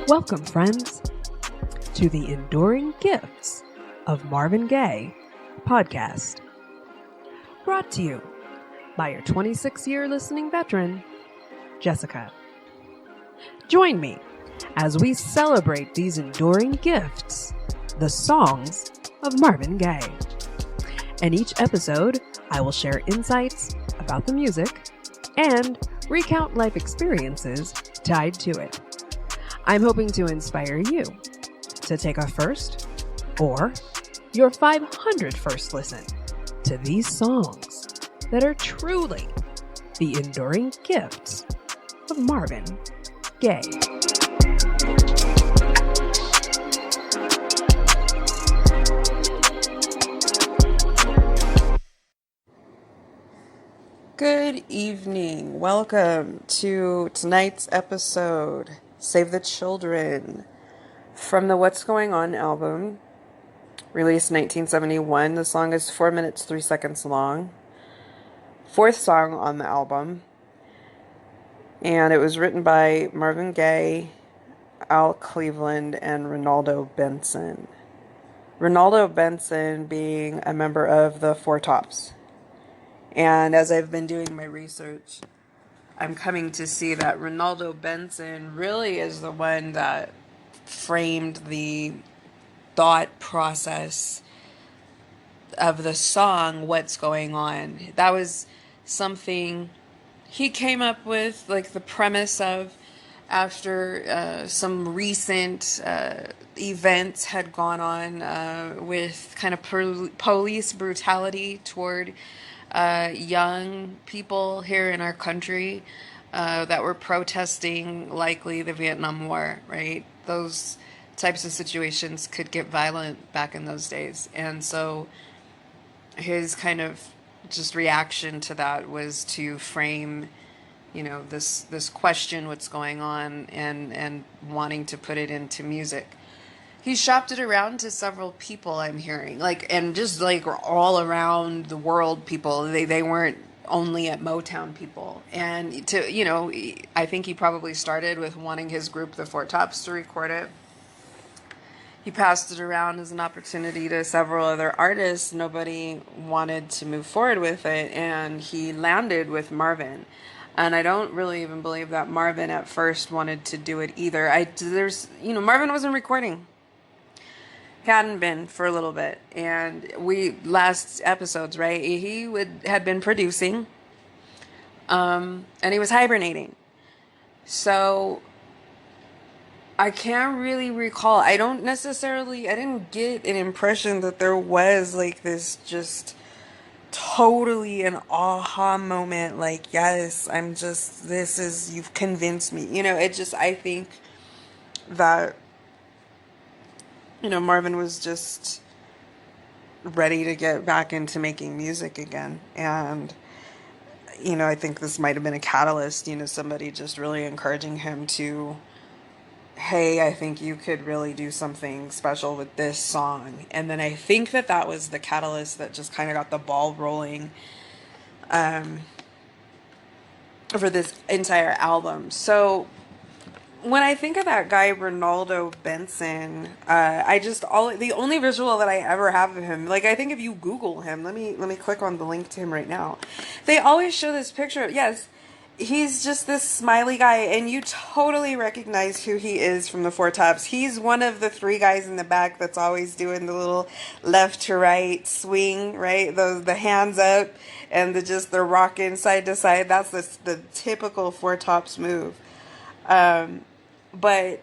Welcome, friends, to the Enduring Gifts of Marvin Gaye podcast, brought to you by your 26-year listening veteran, Jessica. Join me as we celebrate these enduring gifts, the songs of Marvin Gaye. In each episode, I will share insights about the music and recount life experiences tied to it. I'm hoping to inspire you to take a first or your 500 first listen to these songs that are truly the enduring gifts of Marvin Gaye. Good evening. Welcome to tonight's episode, Save the Children, from the What's Going On album, released in 1971. The song is 4 minutes, 3 seconds long. Fourth song on the album. And it was written by Marvin Gaye, Al Cleveland, and Ronaldo Benson. Ronaldo Benson being a member of the Four Tops. And as I've been doing my research, I'm coming to see that Ronaldo Benson really is the one that framed the thought process of the song, What's Going On. That was something he came up with, like the premise of after some recent events had gone on with kind of police brutality toward young people here in our country that were protesting likely the Vietnam War, right? Those types of situations could get violent back in those days. And so his kind of just reaction to that was to frame, this question, what's going on, and wanting to put it into music. He shopped it around to several people, I'm hearing, and just all around the world people. They weren't only at Motown people. And I think he probably started with wanting his group, the Four Tops, to record it. He passed it around as an opportunity to several other artists. Nobody wanted to move forward with it, and he landed with Marvin. And I don't really even believe that Marvin at first wanted to do it either. Marvin wasn't recording. Hadn't been for a little bit, and last episodes, right, had been producing, and he was hibernating. So I can't really recall. I didn't get an impression that there was this just totally an aha moment, yes, you've convinced me. I think that Marvin was just ready to get back into making music again. And, I think this might have been a catalyst, somebody just really encouraging him to, hey, I think you could really do something special with this song. And then I think that was the catalyst that just kind of got the ball rolling for this entire album. So when I think of that guy, Ronaldo Benson, the only visual that I ever have of him, I think if you Google him, let me click on the link to him right now. They always show this picture. Yes, he's just this smiley guy, and you totally recognize who he is from the Four Tops. He's one of the three guys in the back that's always doing the little left to right swing, right? The hands up and the rocking side to side. That's the typical Four Tops move. But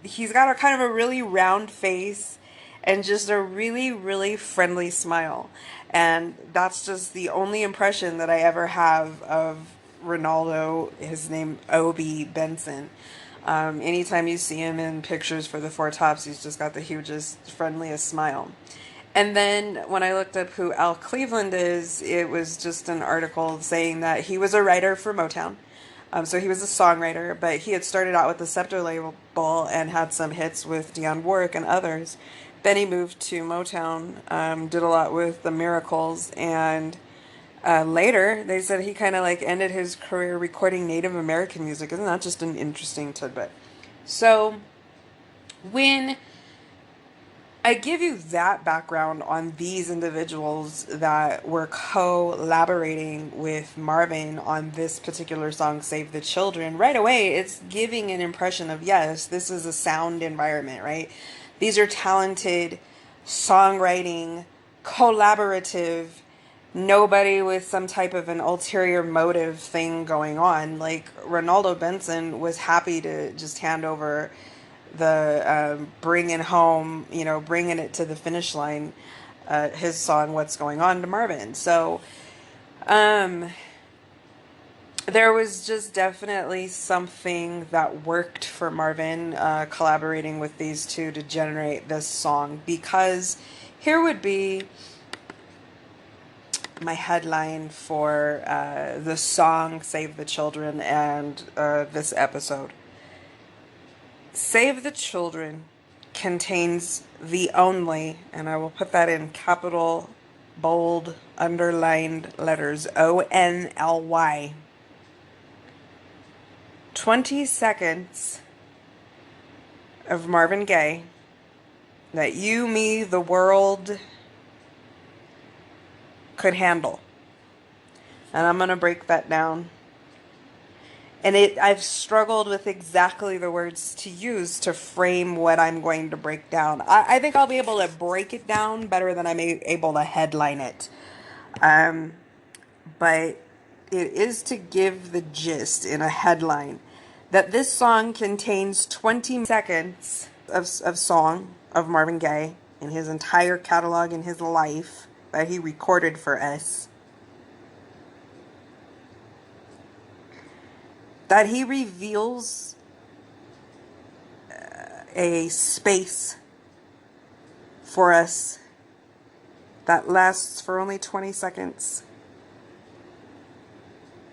he's got a kind of a really round face and just a really, really friendly smile. And that's just the only impression that I ever have of Ronaldo, his name, Obi Benson. Anytime you see him in pictures for the Four Tops, he's just got the hugest, friendliest smile. And then when I looked up who Al Cleveland is, it was just an article saying that he was a writer for Motown. So he was a songwriter, but he had started out with the Scepter label and had some hits with Dionne Warwick and others. Then he moved to Motown, did a lot with the Miracles, and later they said he kind of ended his career recording Native American music. Isn't that just an interesting tidbit? So When I give you that background on these individuals that were collaborating with Marvin on this particular song, Save the Children, right away it's giving an impression of, yes, this is a sound environment, right? These are talented, songwriting, collaborative, nobody with some type of an ulterior motive thing going on. Like, Ronaldo Benson was happy to just hand over the bringing home, bringing it to the finish line, his song "What's Going On" to Marvin. So um, there was just definitely something that worked for Marvin, collaborating with these two to generate this song. Because here would be my headline for the song "Save the Children" and this episode. Save the Children contains the only, and I will put that in capital, bold, underlined letters, ONLY, 20 seconds of Marvin Gaye that you, me, the world could handle. And I'm going to break that down. And I've struggled with exactly the words to use to frame what I'm going to break down. I think I'll be able to break it down better than I'm able to headline it. But it is to give the gist in a headline that this song contains 20 seconds of song of Marvin Gaye in his entire catalog in his life that he recorded for us. That he reveals a space for us that lasts for only 20 seconds.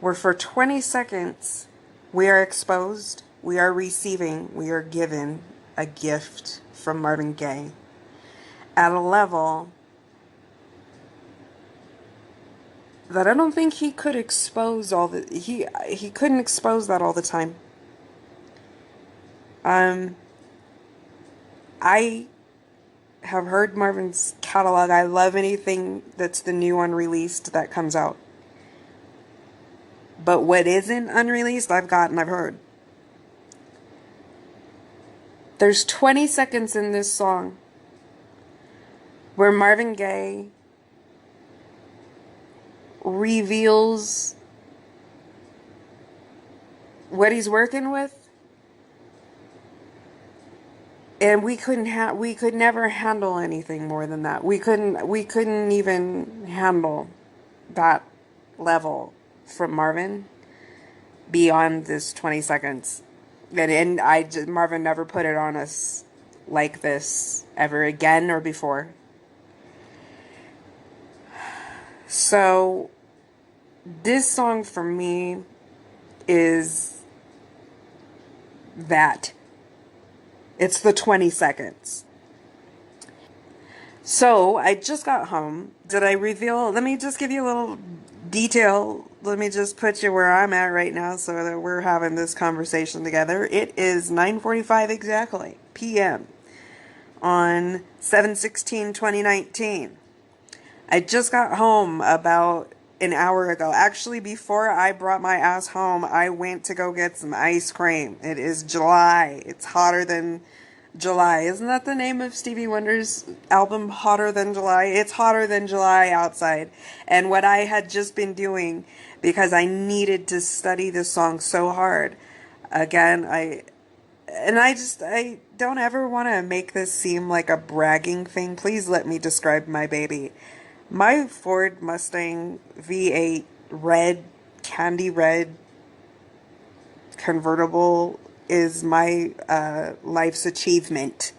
Where for 20 seconds we are exposed, we are receiving, we are given a gift from Marvin Gaye at a level that I don't think he could expose he couldn't expose that all the time. I have heard Marvin's catalog. I love anything that's the new unreleased that comes out. But what isn't unreleased, I've heard. There's 20 seconds in this song where Marvin Gaye reveals what he's working with, and we could never handle anything more than that. We couldn't even handle that level from Marvin beyond this 20 seconds. Marvin never put it on us like this ever again or before. So this song for me is that. It's the 20 seconds. So I just got home. Did I reveal? Let me just give you a little detail. Let me just put you where I'm at right now so that we're having this conversation together. It is 9:45 exactly p.m. on 7/16/2019. I just got home about an hour ago. Actually, before I brought my ass home, I went to go get some ice cream. It is July. It's hotter than July. Isn't that the name of Stevie Wonder's album, Hotter Than July? It's hotter than July outside. And what I had just been doing, because I needed to study this song so hard, again, I don't ever want to make this seem like a bragging thing. Please let me describe my baby. My Ford Mustang V8 red, candy red convertible is my life's achievement.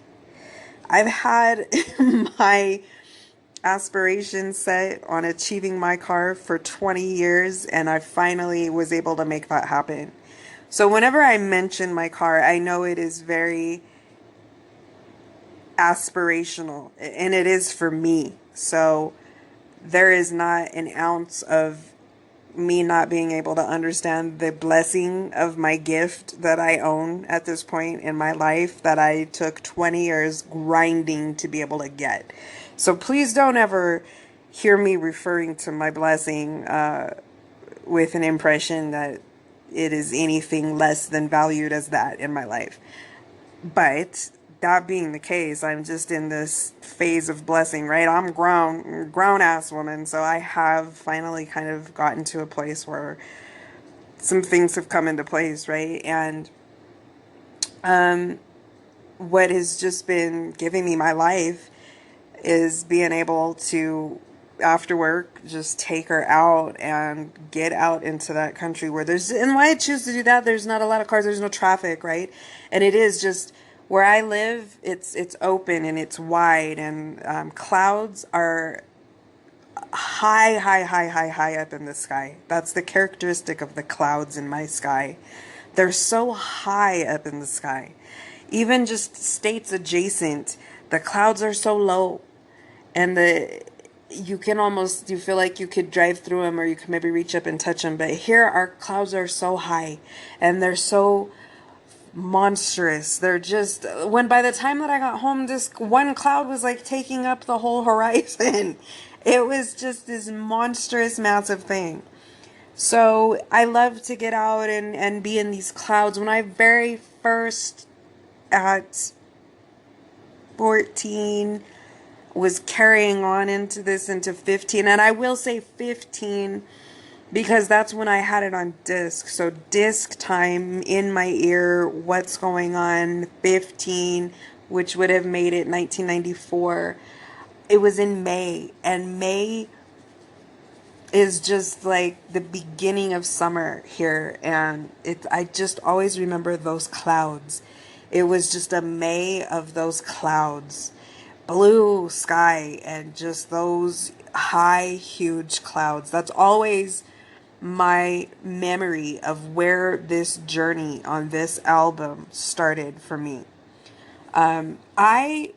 I've had my aspirations set on achieving my car for 20 years, and I finally was able to make that happen. So whenever I mention my car, I know it is very aspirational, and it is for me. So there is not an ounce of me not being able to understand the blessing of my gift that I own at this point in my life that I took 20 years grinding to be able to get. So please don't ever hear me referring to my blessing with an impression that it is anything less than valued as that in my life. But that being the case, I'm just in this phase of blessing, right? I'm grown ass woman, so I have finally kind of gotten to a place where some things have come into place, right? And what has just been giving me my life is being able to, after work, just take her out and get out into that country where and why I choose to do that, there's not a lot of cars, there's no traffic, right? And it is just, where I live, it's open and it's wide, and clouds are high up in the sky. That's the characteristic of the clouds in my sky. They're so high up in the sky. Even just states adjacent, the clouds are so low. And you feel like you could drive through them, or you could maybe reach up and touch them. But here, our clouds are so high and they're so monstrous. They're just, by the time that I got home, this one cloud was like taking up the whole horizon. It was just this monstrous, massive thing. So I love to get out and be in these clouds. When I very first, at 14, was carrying on into 15, and I will say 15 because that's when I had it on disc. So disc time in my ear, what's going on, 15, which would have made it 1994. It was in May, and May is just like the beginning of summer here, and I just always remember those clouds. It was just a May of those clouds. Blue sky and just those high, huge clouds. That's always my memory of where this journey on this album started for me. I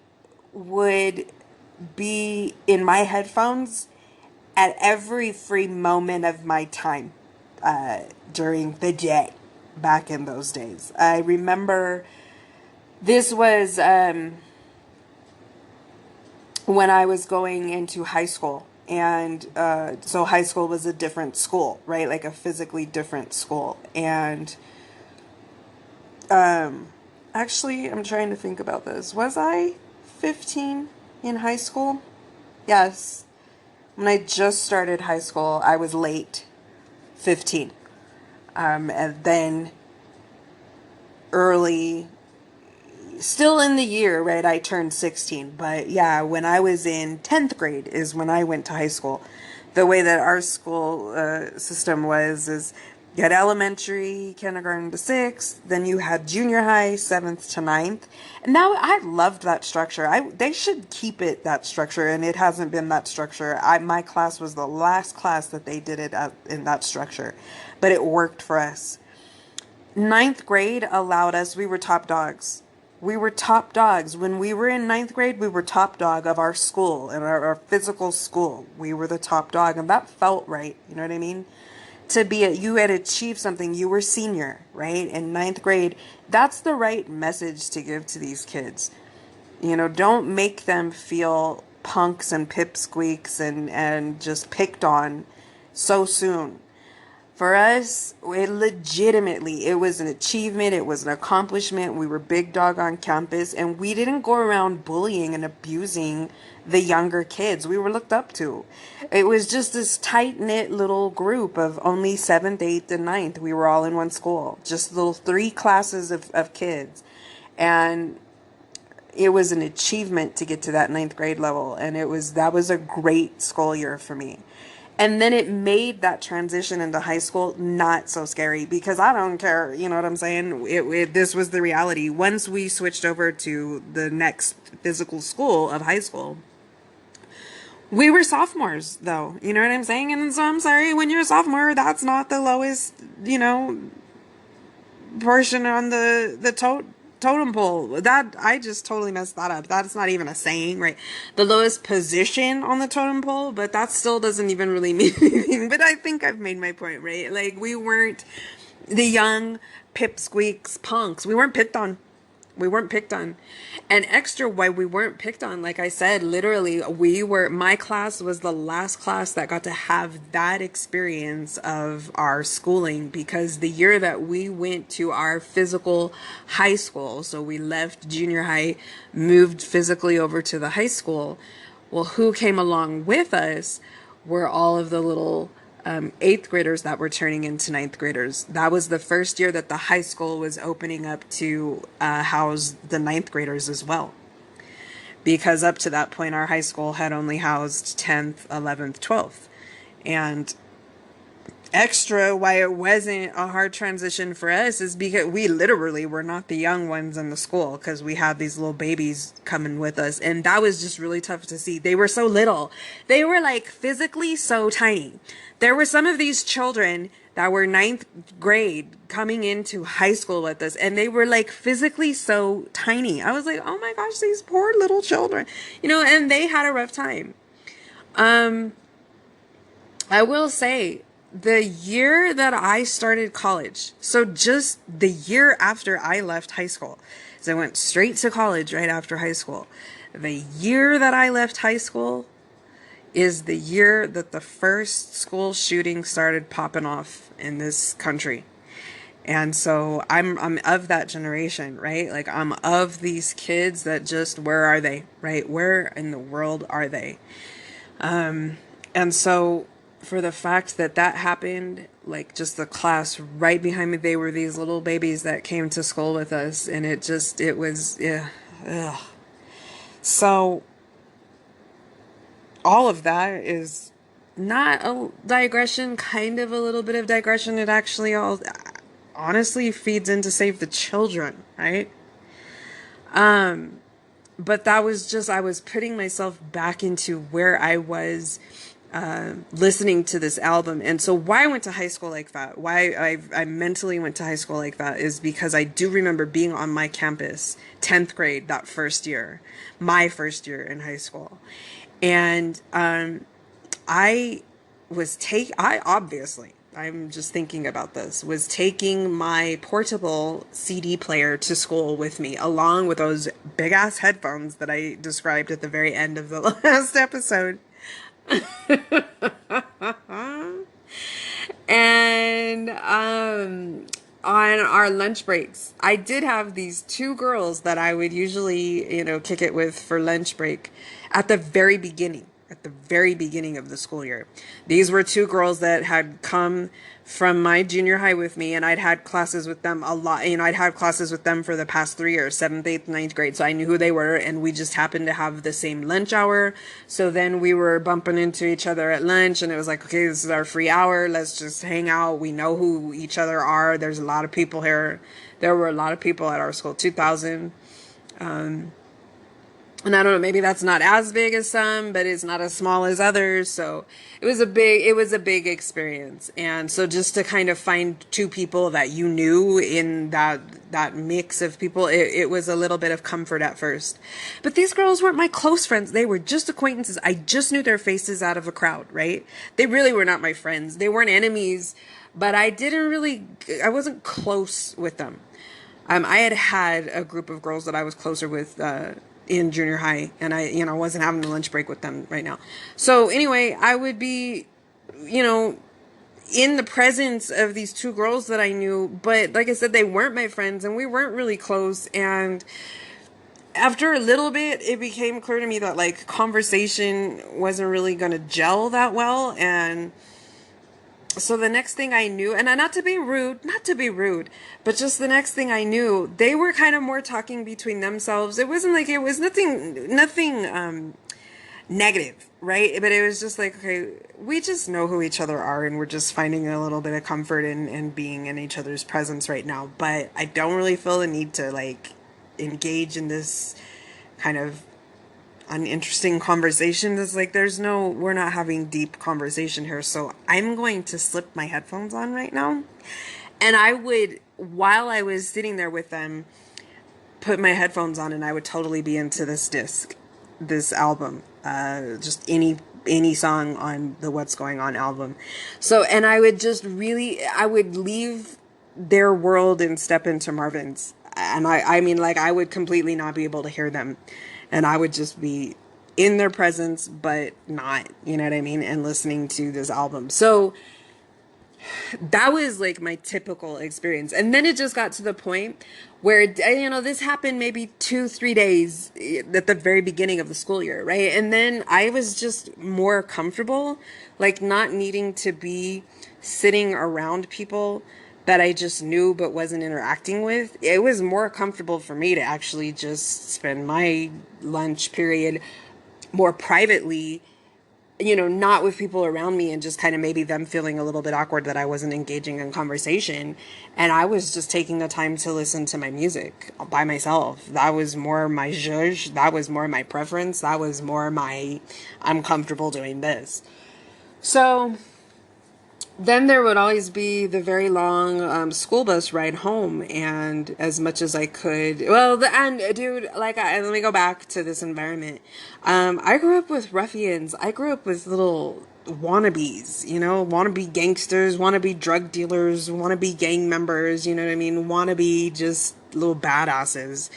would be in my headphones at every free moment of my time during the day back in those days. I remember this was when I was going into high school. And so high school was a different school, right? Like a physically different school. And actually, I'm trying to think about this. Was I 15 in high school? Yes. When I just started high school, I was late 15. And then early, still in the year, right, I turned 16. But yeah, when I was in 10th grade is when I went to high school. The way that our school system is you had elementary, kindergarten to 6th, then you had junior high, 7th to 9th. And now I loved that structure. They should keep it that structure, and it hasn't been that structure. My class was the last class that they did it in that structure, but it worked for us. 9th grade allowed us, we were top dogs. We were top dogs. When we were in 9th grade, we were top dog of our school, and our physical school. We were the top dog, and that felt right. You know what I mean? You had achieved something. You were senior, right? In 9th grade. That's the right message to give to these kids. You know, don't make them feel punks and pipsqueaks and just picked on so soon. For us, it was an achievement. It was an accomplishment. We were big dog on campus, and we didn't go around bullying and abusing the younger kids we were looked up to. It was just this tight-knit little group of only 7th, 8th, and 9th. We were all in one school, just little 3 classes of kids. And it was an achievement to get to that 9th grade level, and that was a great school year for me. And then it made that transition into high school not so scary, because I don't care, you know what I'm saying? This was the reality. Once we switched over to the next physical school of high school, we were sophomores, though. You know what I'm saying? And so I'm sorry, when you're a sophomore, that's not the lowest, portion on the totem pole. That, I just totally messed that up. That's not even a saying, right? The lowest position on the totem pole, but that still doesn't even really mean anything. But I think I've made my point, right? Like, we weren't the young pipsqueaks punks. We weren't picked on. We weren't picked on. And extra why we weren't picked on, like I said, literally, my class was the last class that got to have that experience of our schooling, because the year that we went to our physical high school, so we left junior high, moved physically over to the high school, well, who came along with us were all of the little eighth graders that were turning into ninth graders. That was the first year that the high school was opening up to house the ninth graders as well. Because up to that point, our high school had only housed 10th, 11th, 12th. And extra why it wasn't a hard transition for us is because we literally were not the young ones in the school, because we had these little babies coming with us, and that was just really tough to see. They were so little. They were like physically so tiny. There were some of these children that were ninth grade coming into high school with us, and they were like physically so tiny. I was like, oh my gosh, these poor little children, and they had a rough time. I will say, the year that I started college, so just the year after I left high school, so I went straight to college right after high school. The year that I left high school is the year that the first school shooting started popping off in this country. And so I'm of that generation, right? Like, I'm of these kids that just, where are they, right? Where in the world are they? And so for the fact that happened, like, just the class right behind me, they were these little babies that came to school with us, and it was, yeah. Ugh. So all of that is not a digression, kind of a little bit of digression. It actually all honestly feeds into Save the Children, right? But that was just, I was putting myself back into where I was listening to this album. And so why I went to high school like that, why I mentally went to high school like that, is because I do remember being on my campus, 10th grade, that first year, my first year in high school. And I obviously, I'm just thinking about this, was taking my portable CD player to school with me, along with those big ass headphones that I described at the very end of the last episode. And on our lunch breaks, I did have these two girls that I would usually, kick it with for lunch break at the very beginning of the school year. These were two girls that had come from my junior high with me, and I'd had classes with them a lot. I'd had classes with them for the past 3 years, 7th, 8th, 9th grade. So I knew who they were, and we just happened to have the same lunch hour. So then we were bumping into each other at lunch, and it was like, okay, this is our free hour. Let's just hang out. We know who each other are. There's a lot of people here. There were a lot of people at our school, 2,000. And I don't know, maybe that's not as big as some, but it's not as small as others. So it was a big experience. And so just to kind of find two people that you knew in that mix of people, it was a little bit of comfort at first. But these girls weren't my close friends. They were just acquaintances. I just knew their faces out of a crowd, right? They really were not my friends. They weren't enemies, but I wasn't close with them. I had a group of girls that I was closer with, in junior high, and I wasn't having a lunch break with them right now. So anyway, I would be, in the presence of these two girls that I knew, but like I said, they weren't my friends, and we weren't really close. And after a little bit, it became clear to me that, like, conversation wasn't really going to gel that well. And so the next thing I knew, and not to be rude, but just the next thing I knew, they were kind of more talking between themselves. It wasn't like, it was nothing negative, right? But it was just like, okay, we just know who each other are, and we're just finding a little bit of comfort in being in each other's presence right now. But I don't really feel the need to, like, engage in this kind of uninteresting conversation. That's like, we're not having deep conversation here. So I'm going to slip my headphones on right now. And I would, while I was sitting there with them, put my headphones on and I would totally be into this album, just any song on the What's Going On album. So, and I would leave their world and step into Marvin's. And I mean, like, I would completely not be able to hear them. And I would just be in their presence, but not, you know what I mean? And listening to this album. So that was like my typical experience. And then it just got to the point where, you know, this happened maybe 2-3 days at the very beginning of the school year, right? And then I was just more comfortable, like not needing to be sitting around people that I just knew but wasn't interacting with. It was more comfortable for me to actually just spend my lunch period more privately, you know, not with people around me, and just kind of maybe them feeling a little bit awkward that I wasn't engaging in conversation. And I was just taking the time to listen to my music by myself. That was more my zhuzh. That was more my preference. That was more my, I'm comfortable doing this. So then there would always be the very long school bus ride home, and as much as I could, dude, like, let me go back to this environment. I grew up with ruffians. I grew up with little wannabes, you know, wannabe gangsters, wannabe drug dealers, wannabe gang members, you know what I mean? Wannabe just little badasses.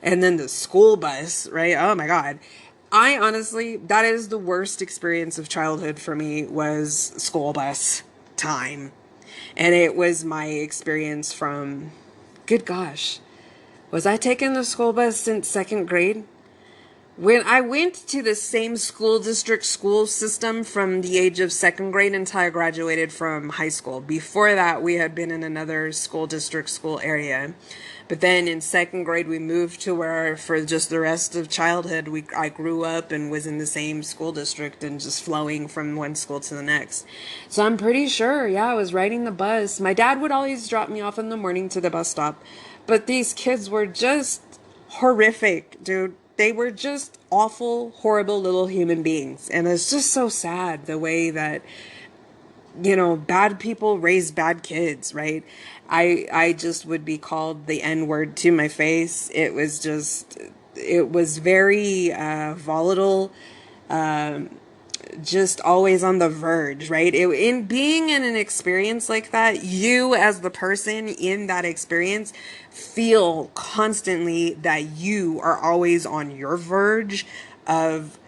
And then the school bus, right? Oh my God. I honestly, that is the worst experience of childhood for me, was school bus time. And it was my experience from, good gosh, was I taking the school bus since second grade? When I went to the same school district school system from the age of second grade until I graduated from high school. Before that, we had been in another school district school area. But then in second grade, we moved to where for just the rest of childhood, I grew up and was in the same school district and just flowing from one school to the next. So I'm pretty sure, yeah, I was riding the bus. My dad would always drop me off in the morning to the bus stop. But these kids were just horrific, dude. They were just awful, horrible little human beings. And it's just so sad the way that, you know, bad people raise bad kids, right? I just would be called the N-word to my face. It was very volatile, just always on the verge, right? In being in an experience like that, you as the person in that experience feel constantly that you are always on your verge of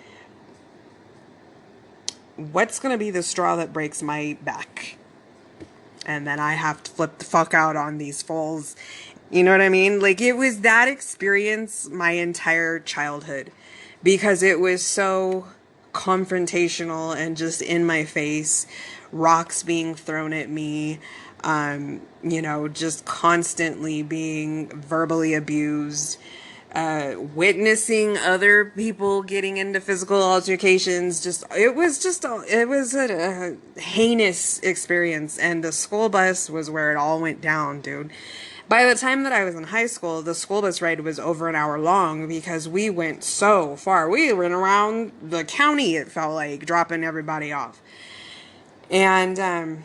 what's going to be the straw that breaks my back. And then I have to flip the fuck out on these fools. You know what I mean? Like, it was that experience my entire childhood, because it was so confrontational and just in my face, rocks being thrown at me, you know, just constantly being verbally abused, witnessing other people getting into physical altercations. It was a heinous experience. And the school bus was where it all went down, dude. By the time that I was in high school, the school bus ride was over an hour long, because we went so far. We went around the county, it felt like, dropping everybody off. And,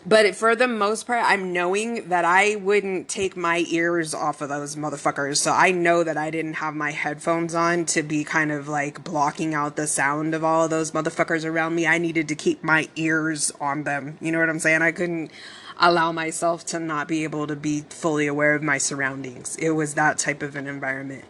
but for the most part, I'm knowing that I wouldn't take my ears off of those motherfuckers. So I know that I didn't have my headphones on to be kind of like blocking out the sound of all of those motherfuckers around me. I needed to keep my ears on them. You know what I'm saying? I couldn't allow myself to not be able to be fully aware of my surroundings. It was that type of an environment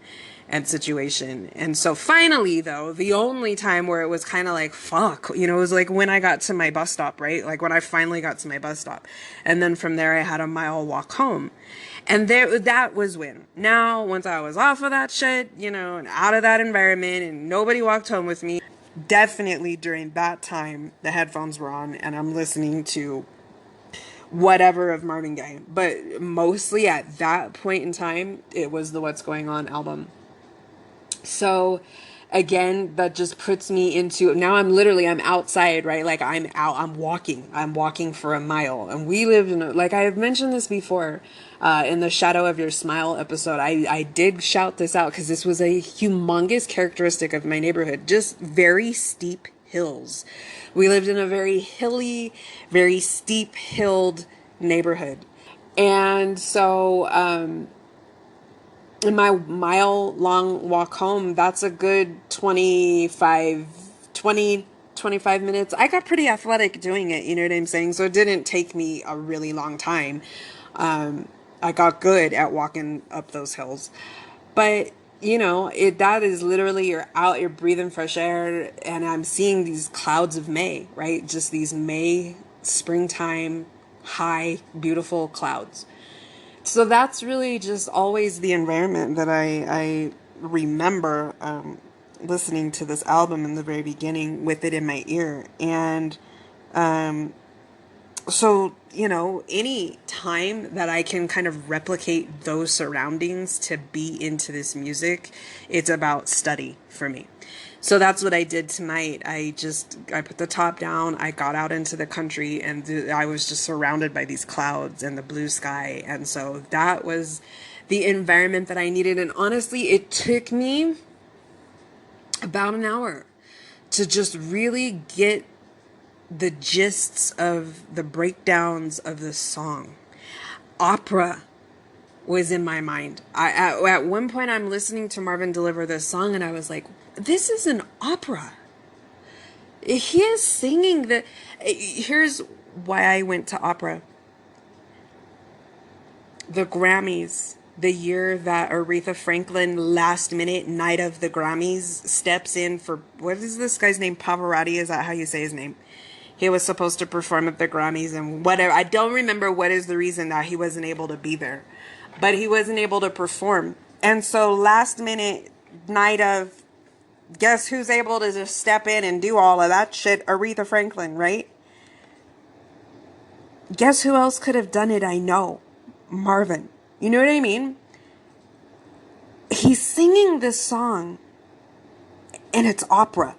and situation. And so finally, though, the only time where it was kind of like, fuck, you know, it was like when I got to my bus stop, right? Like when I finally got to my bus stop. And then from there, I had a mile walk home. And that was when. Now, once I was off of that shit, you know, and out of that environment, and nobody walked home with me, definitely during that time, the headphones were on and I'm listening to whatever of Marvin Gaye. But mostly at that point in time, it was the What's Going On album. So again, that just puts me into, now I'm outside, right? Like I'm walking for a mile. And we lived in, like I have mentioned this before, in the Shadow of Your Smile episode, I did shout this out because this was a humongous characteristic of my neighborhood. Just very steep hills. We lived in a very hilly, very steep hilled neighborhood. And so, in my mile-long walk home, that's a good 25 minutes. I got pretty athletic doing it, you know what I'm saying? So it didn't take me a really long time. I got good at walking up those hills. But, you know, that is literally, you're out, you're breathing fresh air, and I'm seeing these clouds of May, right? Just these May, springtime, high, beautiful clouds. So that's really just always the environment that I remember listening to this album in the very beginning with it in my ear. And so, you know, any time that I can kind of replicate those surroundings to be into this music, it's about study for me. So that's what I did tonight. I put the top down, I got out into the country, and I was just surrounded by these clouds and the blue sky. And so that was the environment that I needed. And honestly, it took me about an hour to just really get the gists of the breakdowns of the song. Opera was in my mind. At one point I'm listening to Marvin deliver this song and I was like, this is an opera. He is singing here's why I went to opera. The Grammys, the year that Aretha Franklin last minute night of the Grammys steps in for, what is this guy's name? Pavarotti, is that how you say his name? He was supposed to perform at the Grammys and whatever. I don't remember what is the reason that he wasn't able to be there. But he wasn't able to perform. And so last minute night of, guess who's able to just step in and do all of that shit? Aretha Franklin, right? Guess who else could have done it? I know. Marvin. You know what I mean? He's singing this song and it's opera.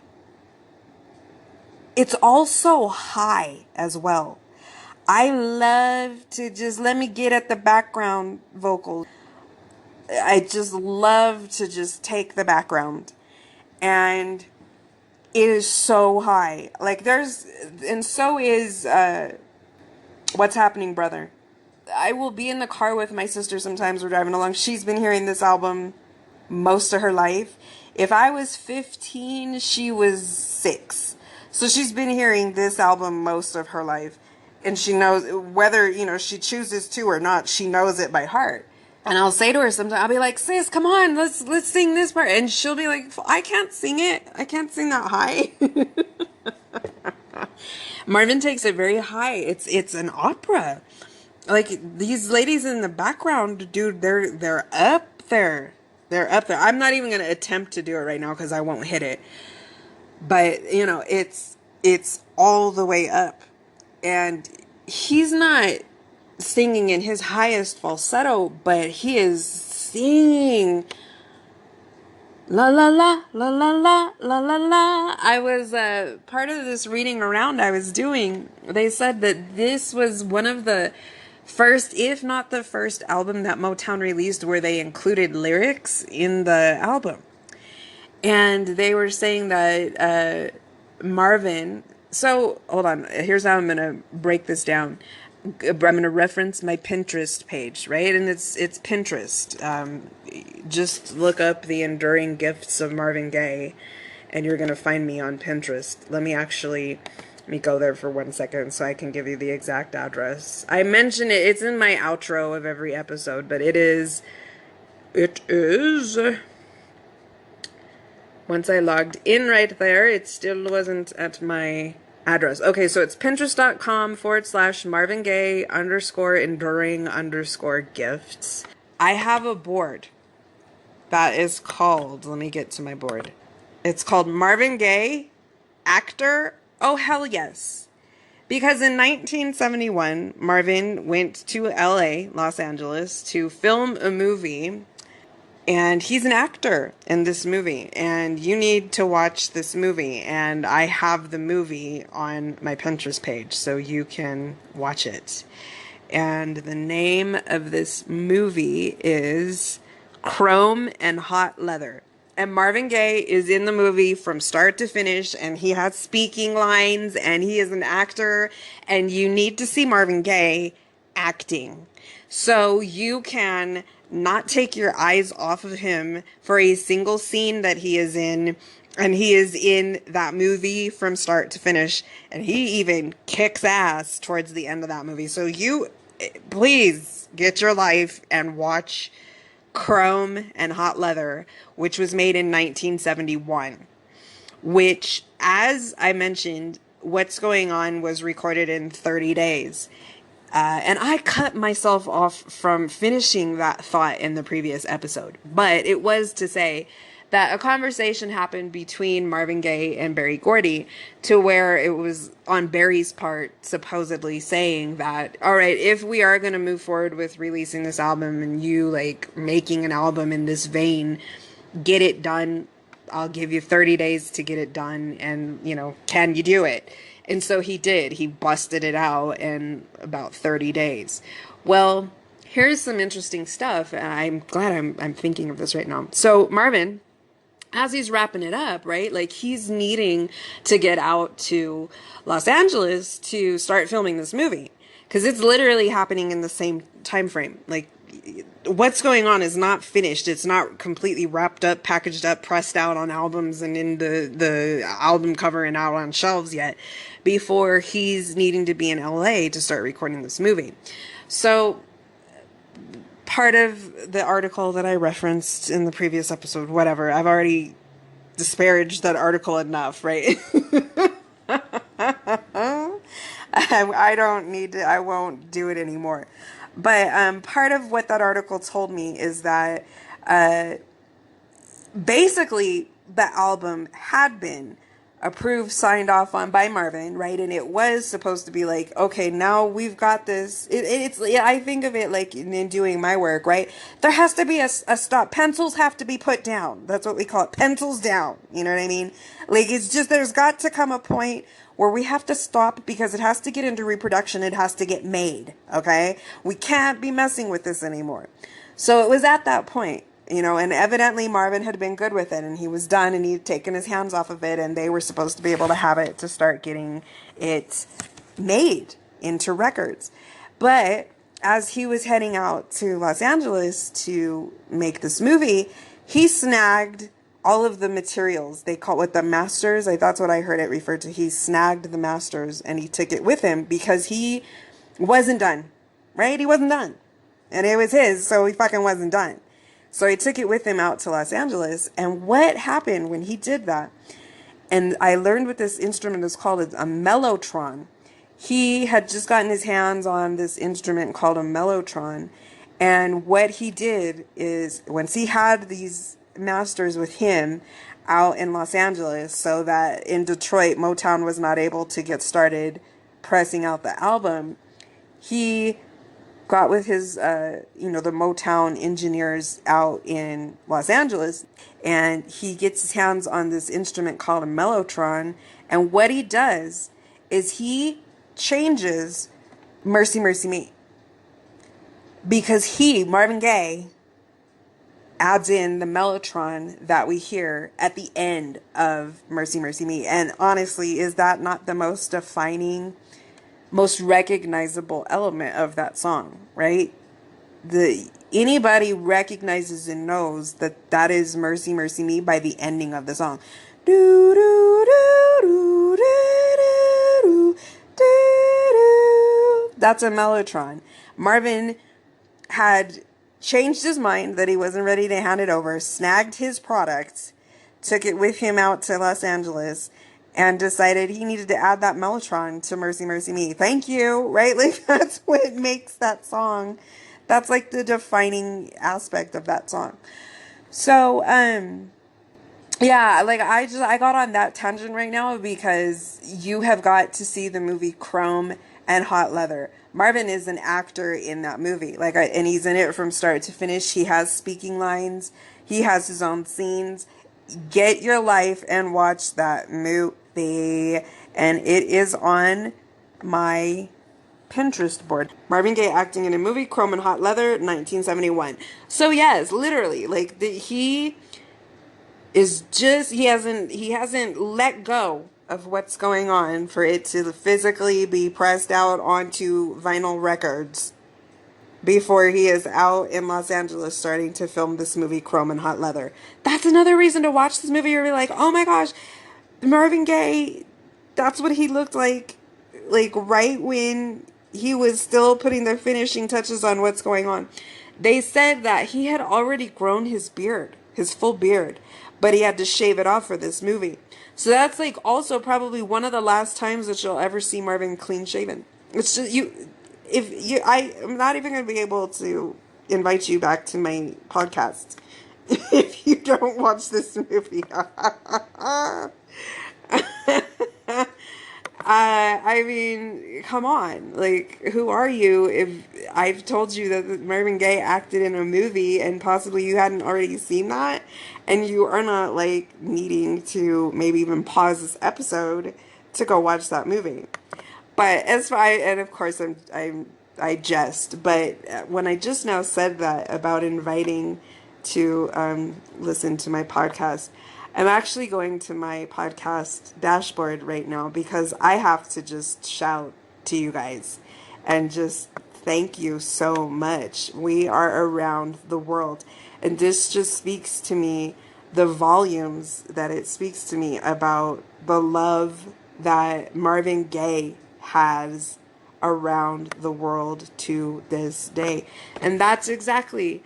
It's also high as well. I love to just let me get at the background vocal. I just love to just take the background. And it is so high. Like and so is What's Happening, Brother. I will be in the car with my sister sometimes. We're driving along. She's been hearing this album most of her life. If I was 15, she was 6. So she's been hearing this album most of her life. And she knows whether, you know, she chooses to or not, she knows it by heart. And I'll say to her sometimes, I'll be like, sis, come on, let's sing this part. And she'll be like, I can't sing it. I can't sing that high. Marvin takes it very high. It's an opera. Like these ladies in the background, dude, they're up there. They're up there. I'm not even going to attempt to do it right now because I won't hit it. But, you know, it's all the way up. And he's not singing in his highest falsetto, but he is singing la la la la la la la la la. I was part of this reading around I was doing. They said that this was one of the first, if not the first album that Motown released where they included lyrics in the album. And they were saying that Marvin... So, hold on. Here's how I'm going to break this down. I'm going to reference my Pinterest page, right? And it's Pinterest. Just look up the enduring gifts of Marvin Gaye, and you're going to find me on Pinterest. Let me go there for 1 second so I can give you the exact address. I mention it. It's in my outro of every episode, but it is... Once I logged in right there, it still wasn't at my address. Okay, so it's pinterest.com/Marvin Gaye _enduring _gifts. I have a board that is called, let me get to my board. It's called Marvin Gaye, Actor, Oh Hell Yes. Because in 1971, Marvin went to LA, Los Angeles, to film a movie. And he's an actor in this movie, and you need to watch this movie. And I have the movie on my Pinterest page, so you can watch it. And the name of this movie is Chrome and Hot Leather. And Marvin Gaye is in the movie from start to finish, and he has speaking lines, and he is an actor, and you need to see Marvin Gaye acting. So you can not take your eyes off of him for a single scene that he is in. And he is in that movie from start to finish. And he even kicks ass towards the end of that movie. So you, please get your life and watch Chrome and Hot Leather, which was made in 1971. Which, as I mentioned, What's Going On was recorded in 30 days. And I cut myself off from finishing that thought in the previous episode. But it was to say that a conversation happened between Marvin Gaye and Berry Gordy, to where it was on Berry's part supposedly saying that, all right, if we are going to move forward with releasing this album and you like making an album in this vein, get it done. I'll give you 30 days to get it done. And, you know, can you do it? And so he did. He busted it out in about 30 days. Well, here's some interesting stuff. And I'm glad I'm thinking of this right now. So Marvin, as he's wrapping it up, right? Like, he's needing to get out to Los Angeles to start filming this movie, because it's literally happening in the same time frame. Like, What's Going On is not finished. It's not completely wrapped up, packaged up, pressed out on albums and in the album cover and out on shelves yet, before he's needing to be in LA to start recording this movie. So part of the article that I referenced in the previous episode, whatever, I've already disparaged that article enough, right? I don't need to, I won't do it anymore. But part of what that article told me is that basically the album had been approved, signed off on by Marvin, right? And it was supposed to be like, okay, now we've got this. I think of it like in doing my work, right? There has to be a stop. Pencils have to be put down. That's what we call it. Pencils down. You know what I mean? Like, it's just, there's got to come a point where we have to stop, because it has to get into reproduction. It has to get made. Okay. We can't be messing with this anymore. So it was at that point, you know, and evidently Marvin had been good with it, and he was done, and he'd taken his hands off of it, and they were supposed to be able to have it to start getting it made into records. But as he was heading out to Los Angeles to make this movie, he snagged all of the materials. They call it the masters. That's what I heard it referred to. He snagged the masters and he took it with him, because he wasn't done, right? He wasn't done. And it was his, so he fucking wasn't done. So he took it with him out to Los Angeles. And what happened when he did that? And I learned what this instrument is called. It's a mellotron. He had just gotten his hands on this instrument called a mellotron. And what he did is, once he had these masters with him out in Los Angeles, so that in Detroit, Motown was not able to get started pressing out the album, he got with his, the Motown engineers out in Los Angeles, and he gets his hands on this instrument called a mellotron. And what he does is he changes Mercy, Mercy Me, because Marvin Gaye, adds in the mellotron that we hear at the end of Mercy, Mercy Me. And honestly, is that not the most defining, most recognizable element of that song, right? Anybody recognizes and knows that that is Mercy, Mercy Me by the ending of the song. Do, do, do, do, do, do, do, do. That's a mellotron. Marvin had changed his mind that he wasn't ready to hand it over, snagged his product, took it with him out to Los Angeles, and decided he needed to add that mellotron to Mercy, Mercy Me. Thank you, right? Like, that's what makes that song. That's like the defining aspect of that song. So, yeah, like I got on that tangent right now because you have got to see the movie Chrome and Hot Leather. Marvin is an actor in that movie, and he's in it from start to finish. He has speaking lines. He has his own scenes. Get your life and watch that movie. And it is on my Pinterest board. Marvin Gaye acting in a movie, Chrome and Hot Leather, 1971. So yes, literally, like he hasn't let go of what's going on for it to physically be pressed out onto vinyl records. before he is out in Los Angeles starting to film this movie, Chrome and Hot Leather. That's another reason to watch this movie. You're like, oh my gosh, Marvin Gaye, that's what he looked like right when he was still putting the finishing touches on what's going on. They said that he had already grown his beard, his full beard, but he had to shave it off for this movie. So that's like also probably one of the last times that you'll ever see Marvin clean shaven. It's just I'm not even going to be able to invite you back to my podcast if you don't watch this movie. I mean, come on. Like, who are you if I've told you that Marvin Gaye acted in a movie and possibly you hadn't already seen that? And you are not, like, needing to maybe even pause this episode to go watch that movie. But as far, and of course I jest, but when I just now said that about inviting to listen to my podcast, I'm actually going to my podcast dashboard right now because I have to just shout to you guys and just thank you so much. We are around the world, and this just speaks to me, the volumes that it speaks to me about the love that Marvin Gaye has around the world to this day. And that's exactly,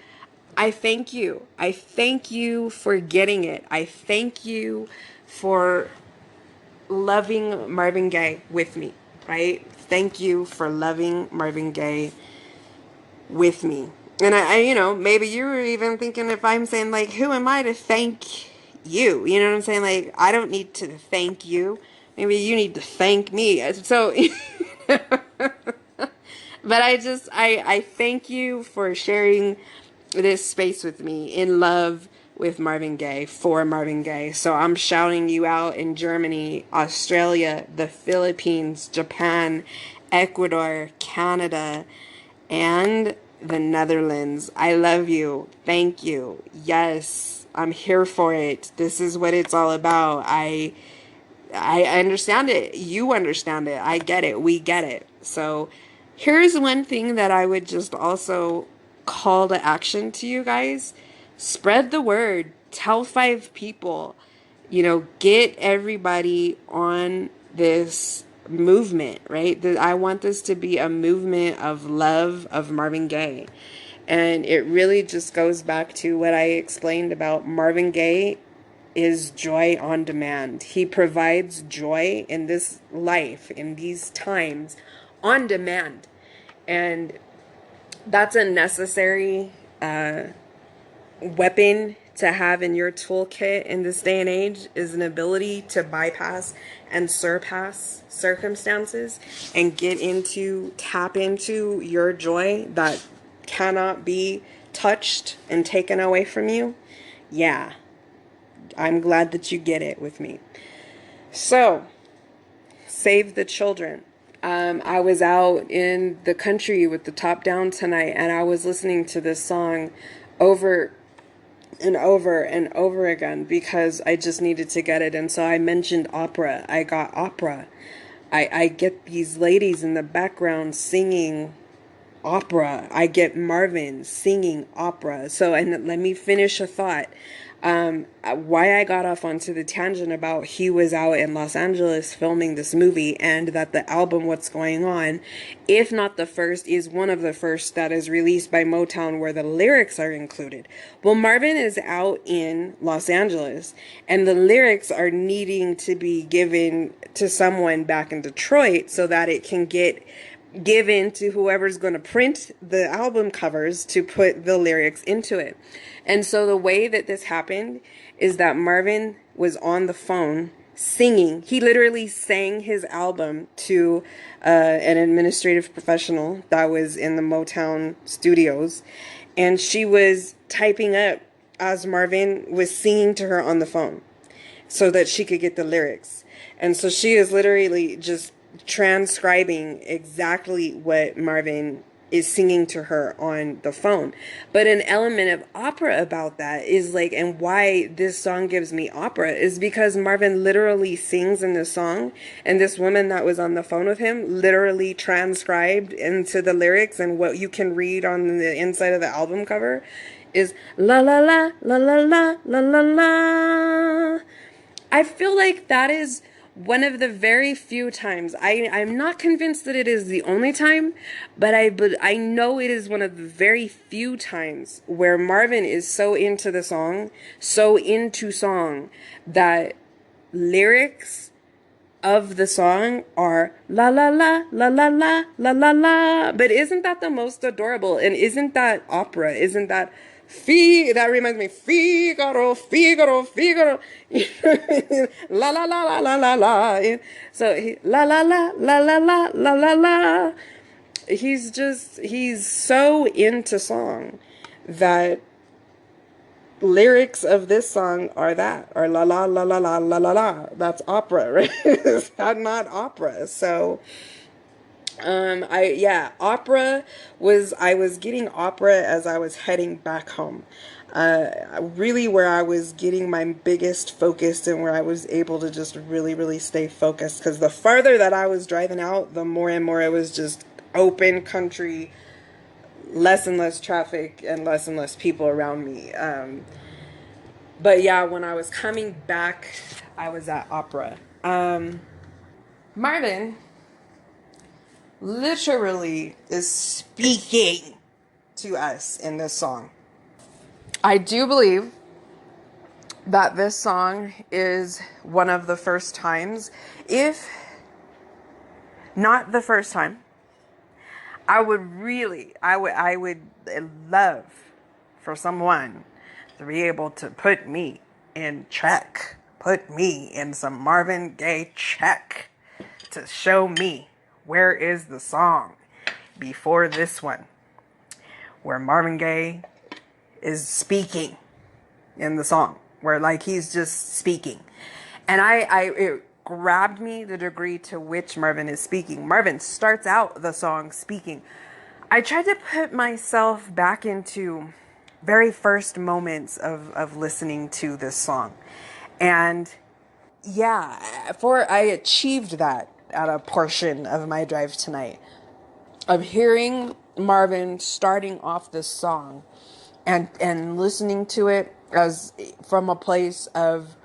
I thank you. I thank you for getting it. I thank you for loving Marvin Gaye with me, right? Thank you for loving Marvin Gaye with me. And maybe you were even thinking if I'm saying, like, who am I to thank you? You know what I'm saying? Like, I don't need to thank you. Maybe you need to thank me. So, but I thank you for sharing this space with me in love with Marvin Gaye, for Marvin Gaye. So I'm shouting you out in Germany, Australia, the Philippines, Japan, Ecuador, Canada, and the Netherlands. I love you. Thank you. Yes, I'm here for it. This is what it's all about. I understand it. You understand it. I get it. We get it. So here's one thing that I would just also call to action to you guys. Spread the word. Tell 5 people. Get everybody on this movement, right? I want this to be a movement of love of Marvin Gaye. And it really just goes back to what I explained about Marvin Gaye is joy on demand. He provides joy in this life, in these times, on demand. And that's a necessary weapon to have in your toolkit in this day and age, is an ability to bypass and surpass circumstances and tap into your joy that cannot be touched and taken away from you. Yeah. I'm glad that you get it with me. So, save the children. I was out in the country with the top down tonight, and I was listening to this song over and over and over again because I just needed to get it. And so I mentioned opera. I got opera. I get these ladies in the background singing opera. I get Marvin singing opera. So, and let me finish a thought. Why I got off onto the tangent about he was out in Los Angeles filming this movie, and that the album What's Going On, if not the first, is one of the first that is released by Motown where the lyrics are included. Well, Marvin is out in Los Angeles, and the lyrics are needing to be given to someone back in Detroit so that it can get given to whoever's going to print the album covers to put the lyrics into it. And so the way that this happened is that Marvin was on the phone singing. He literally sang his album to an administrative professional that was in the Motown studios. And she was typing up as Marvin was singing to her on the phone so that she could get the lyrics. And so she is literally just transcribing exactly what Marvin is singing to her on the phone. But an element of opera about that is like, and why this song gives me opera is because Marvin literally sings in this song, and this woman that was on the phone with him literally transcribed into the lyrics, and what you can read on the inside of the album cover is la la la la la la la la la. I feel like that is one of the very few times, I'm not convinced that it is the only time, but I know it is one of the very few times where Marvin is so into the song, so into song, that lyrics of the song are la la la la la la la la la. But isn't that the most adorable? And isn't that opera? Isn't that that reminds me, Figaro, Figaro, Figaro. La la la la la la la. So la la la la la la la la la. He's so into song that lyrics of this song are la la la la la la la la. That's opera, right? It's not opera. So opera I was getting opera as I was heading back home. Really where I was getting my biggest focus and where I was able to just really, really stay focused. Because the farther that I was driving out, the more and more it was just open country, less and less traffic and less people around me. But yeah, when I was coming back, I was at opera. Marvin literally is speaking to us in this song. I do believe that this song is one of the first times, if not the first time, I would love for someone to be able to put me in check, put me in some Marvin Gaye check, to show me where is the song before this one, where Marvin Gaye is speaking in the song, where like he's just speaking. And it grabbed me, the degree to which Marvin is speaking. Marvin starts out the song speaking. I tried to put myself back into very first moments of listening to this song. And yeah, I achieved that at a portion of my drive tonight, of hearing Marvin starting off this song and listening to it as from a place of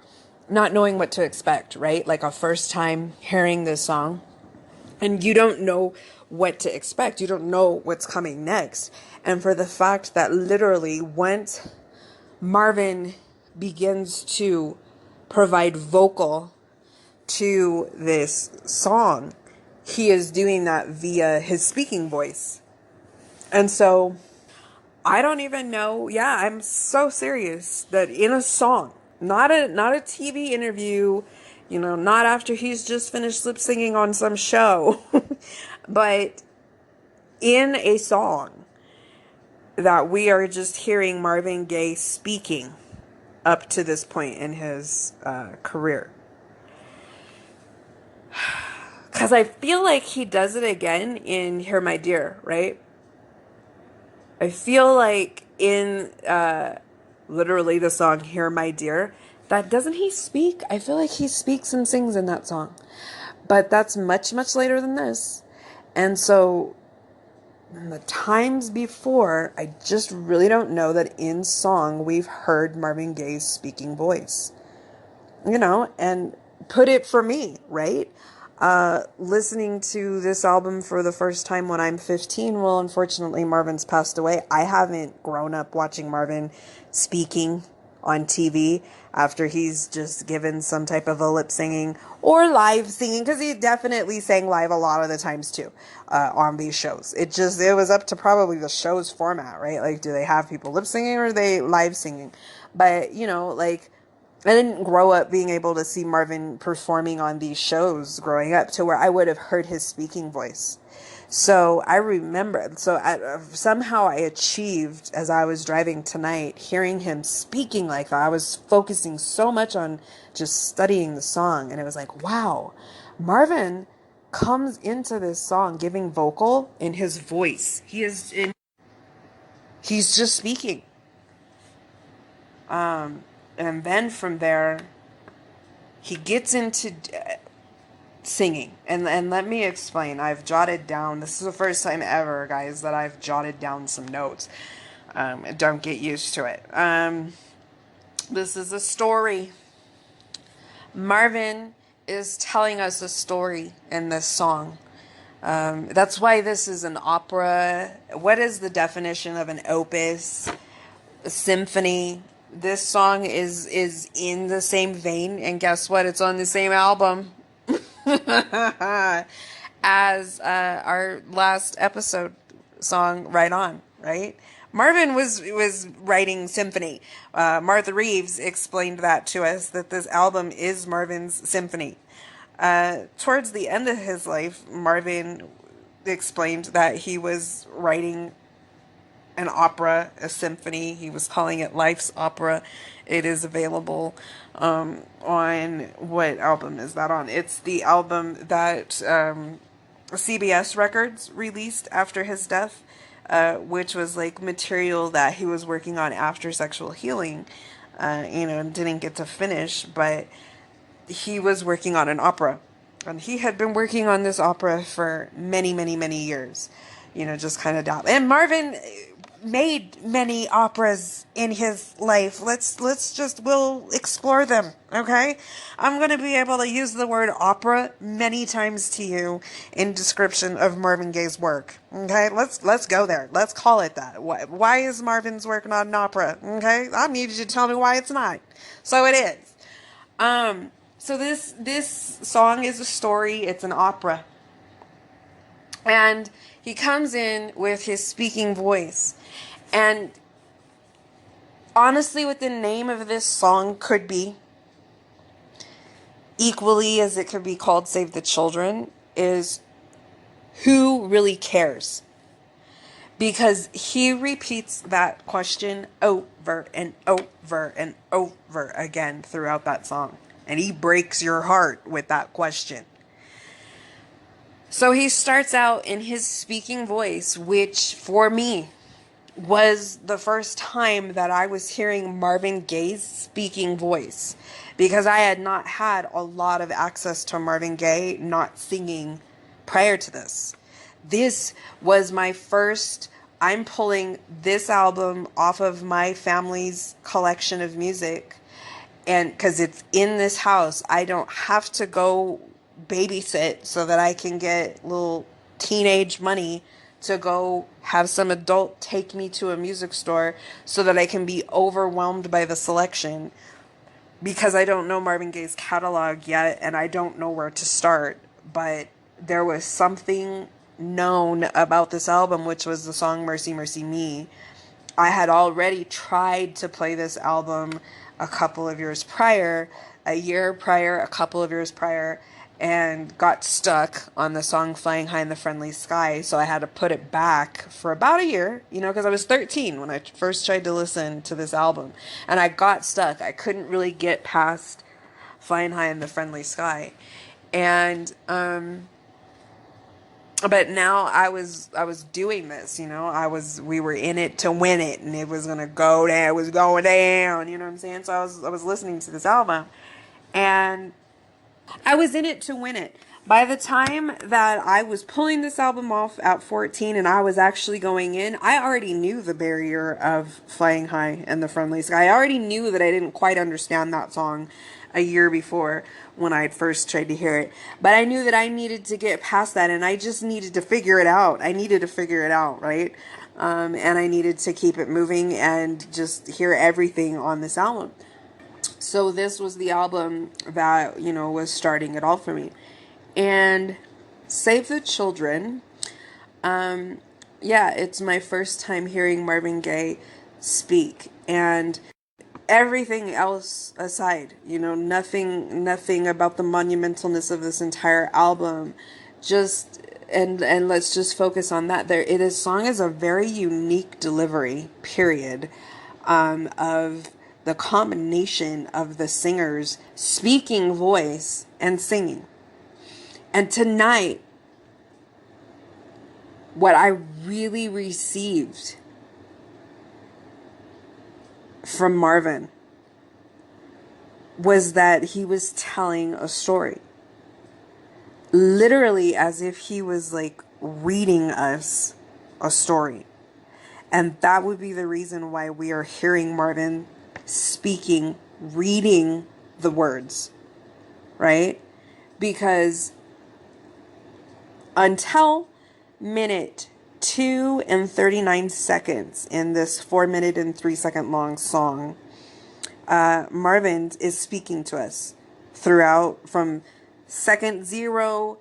not knowing what to expect, right? Like a first time hearing this song, and you don't know what to expect. You don't know what's coming next. And for the fact that literally once Marvin begins to provide vocal to this song, he is doing that via his speaking voice. And so I don't even know. Yeah, I'm so serious that in a song, not a TV interview, not after he's just finished lip singing on some show, but in a song, that we are just hearing Marvin Gaye speaking up to this point in his career. Because I feel like he does it again in Hear My Dear, right? I feel like in literally the song Hear My Dear, that doesn't he speak? I feel like he speaks and sings in that song. But that's much, much later than this. And so in the times before, I just really don't know that in song we've heard Marvin Gaye's speaking voice. And put it for me, right? Listening to this album for the first time when I'm 15, well, unfortunately, Marvin's passed away. I haven't grown up watching Marvin speaking on TV after he's just given some type of a lip singing or live singing, because he definitely sang live a lot of the times too, on these shows. It was up to probably the show's format, right? Like, do they have people lip singing or are they live singing? But, I didn't grow up being able to see Marvin performing on these shows growing up to where I would have heard his speaking voice. So I remember, somehow I achieved, as I was driving tonight, hearing him speaking like that. I was focusing so much on just studying the song, and it was like, wow, Marvin comes into this song giving vocal in his voice. He's just speaking. And then from there, he gets into singing. And let me explain. I've jotted down, this is the first time ever, guys, that I've jotted down some notes. Don't get used to it. This is a story. Marvin is telling us a story in this song. That's why this is an opera. What is the definition of an opus? A symphony. This song is in the same vein, and guess what? It's on the same album as our last episode song, Right On, right? Marvin was writing symphony. Martha Reeves explained that to us, that this album is Marvin's symphony. Towards the end of his life, Marvin explained that he was writing an opera, a symphony. He was calling it Life's Opera. It is available on, what album is that on? It's the album that CBS Records released after his death, which was like material that he was working on after Sexual Healing, and didn't get to finish, but he was working on an opera. And he had been working on this opera for many, many, many years, just kind of doubt. And Marvin made many operas in his life. We'll explore them, okay? I'm going to be able to use the word opera many times to you in description of Marvin Gaye's work, okay? Let's go there. Let's call it that. Why is Marvin's work not an opera, okay? I need you to tell me why it's not. So it is. So this song is a story. It's an opera. And he comes in with his speaking voice. And honestly, what the name of this song could be, equally as it could be called Save the Children, is who really cares? Because he repeats that question over and over and over again throughout that song. And he breaks your heart with that question. So he starts out in his speaking voice, which for me was the first time that I was hearing Marvin Gaye's speaking voice, because I had not had a lot of access to Marvin Gaye not singing prior to this. This was my first, I'm pulling this album off of my family's collection of music, and because it's in this house, I don't have to go babysit so that I can get little teenage money to go have some adult take me to a music store so that I can be overwhelmed by the selection, because I don't know Marvin Gaye's catalog yet and I don't know where to start. But there was something known about this album, which was the song Mercy, Mercy Me. I had already tried to play this album a couple of years prior, a couple of years prior, and got stuck on the song Flying High in the Friendly Sky. So I had to put it back for about a year, because I was 13 when I first tried to listen to this album. And I got stuck. I couldn't really get past Flying High in the Friendly Sky. And, but now I was doing this, we were in it to win it, and it was going to go down, it was going down, you know what I'm saying? So I was listening to this album, and I was in it to win it. By the time that I was pulling this album off at 14 and I was actually going in, I already knew the barrier of Flying High and the Friendly Sky. I already knew that I didn't quite understand that song a year before when I had first tried to hear it. But I knew that I needed to get past that, and I just needed to figure it out. I needed to figure it out, right? And I needed to keep it moving and just hear everything on this album. So this was the album that, was starting it all for me. And Save the Children, it's my first time hearing Marvin Gaye speak. And everything else aside, nothing about the monumentalness of this entire album, and let's just focus on that. This song is a very unique delivery, period, of the combination of the singer's speaking voice and singing. And tonight, what I really received from Marvin was that he was telling a story. Literally as if he was like reading us a story. And that would be the reason why we are hearing Marvin speaking, reading the words, right? Because until minute 2 and 39 seconds in this 4 minute and 3 second long song, Marvin is speaking to us throughout from second 0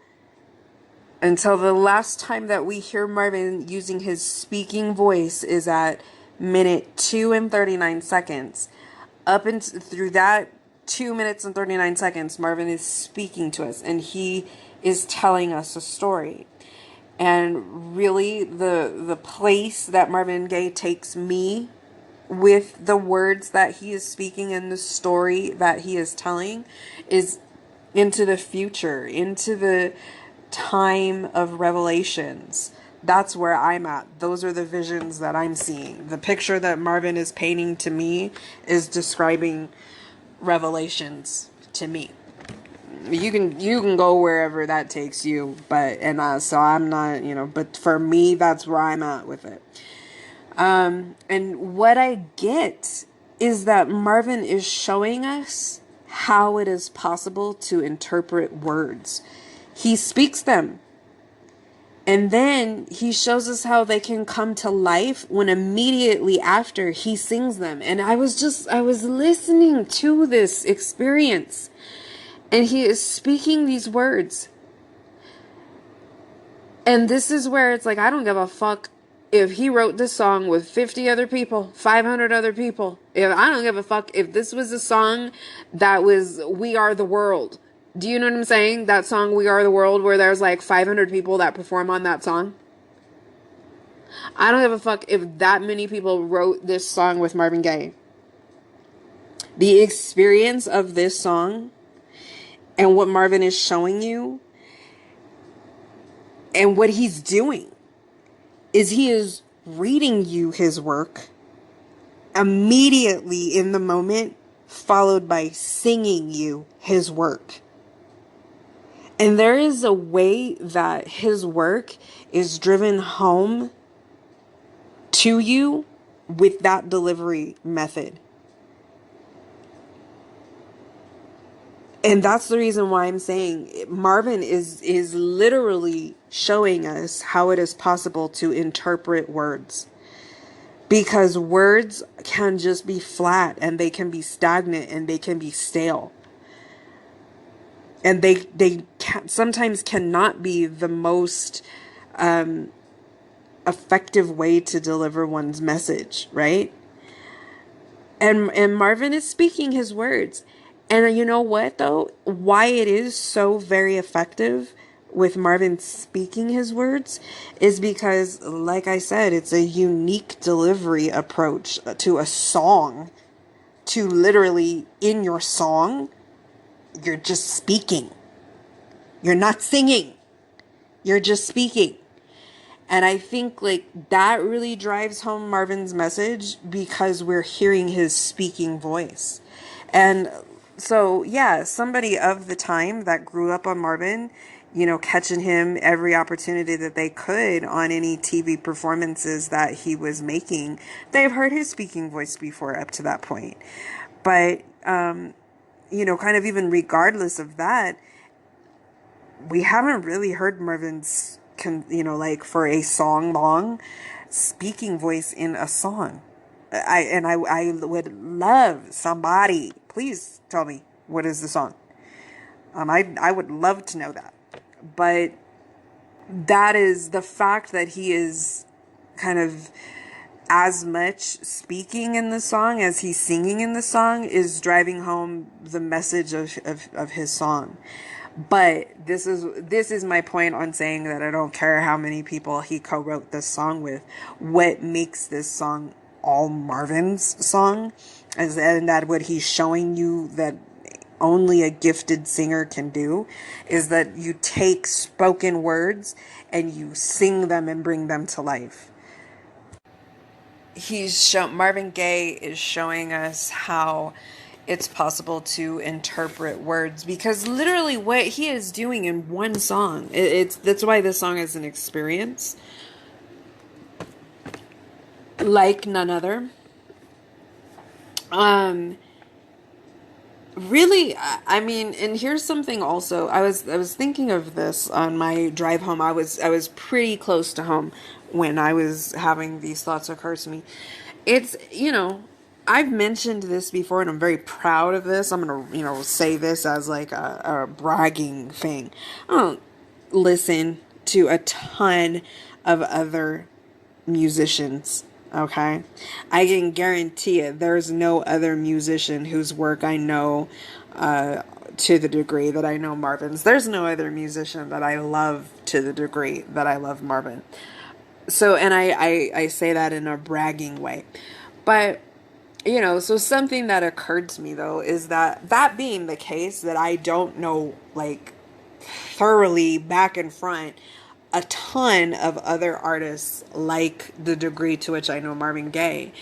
until the last time that we hear Marvin using his speaking voice is at minute 2 and 39 seconds. Up and through that 2 minutes and 39 seconds, Marvin is speaking to us and he is telling us a story. And really the place that Marvin Gaye takes me with the words that he is speaking and the story that he is telling is into the future, into the time of revelations. That's where I'm at. Those are the visions that I'm seeing. The picture that Marvin is painting to me is describing revelations to me. You can go wherever that takes you, but so I'm not, but for me that's where I'm at with it. And what I get is that Marvin is showing us how it is possible to interpret words. He speaks them. And then he shows us how they can come to life when immediately after he sings them. And I was listening to this experience. And he is speaking these words. And this is where it's like, I don't give a fuck if he wrote this song with 50 other people, 500 other people. I don't give a fuck if this was a song that was We Are the World. Do you know what I'm saying? That song, We Are the World, where there's like 500 people that perform on that song. I don't give a fuck if that many people wrote this song with Marvin Gaye. The experience of this song and what Marvin is showing you and what he's doing is he is reading you his work immediately in the moment, followed by singing you his work. And there is a way that his work is driven home to you with that delivery method. And that's the reason why I'm saying Marvin is literally showing us how it is possible to interpret words. Because words can just be flat and they can be stagnant and they can be stale. And they sometimes cannot be the most effective way to deliver one's message, right? And Marvin is speaking his words. And you know what, though? Why it is so very effective with Marvin speaking his words is because, like I said, it's a unique delivery approach to a song. To literally, in your song, you're just speaking. You're not singing. You're just speaking. And I think like that really drives home Marvin's message because we're hearing his speaking voice. And so, yeah, somebody of the time that grew up on Marvin, catching him every opportunity that they could on any TV performances that he was making, they've heard his speaking voice before up to that point. But, kind of even regardless of that, we haven't really heard Marvin's, for a song long speaking voice in a song. I would love somebody, please tell me, what is the song? I would love to know that. But that is the fact that he is kind of as much speaking in the song as he's singing in the song is driving home the message of his song. But this is my point on saying that I don't care how many people he co-wrote this song with. What makes this song all Marvin's song and that what he's showing you that only a gifted singer can do, is that you take spoken words and you sing them and bring them to life. Marvin Gaye is showing us how it's possible to interpret words, because literally what he is doing in one song, that's why this song is an experience like none other. Really, I mean, and here's something also. I was thinking of this on my drive home. I was pretty close to home when I was having these thoughts occur to me. It's, I've mentioned this before, and I'm very proud of this. I'm gonna, say this as like a bragging thing. I don't listen to a ton of other musicians. Okay, I can guarantee it. There's no other musician whose work I know to the degree that I know Marvin's. There's no other musician that I love to the degree that I love Marvin. So, and I say that in a bragging way. But, so something that occurred to me, though, is that being the case, that I don't know, like, thoroughly back and front a ton of other artists like the degree to which I know Marvin Gaye.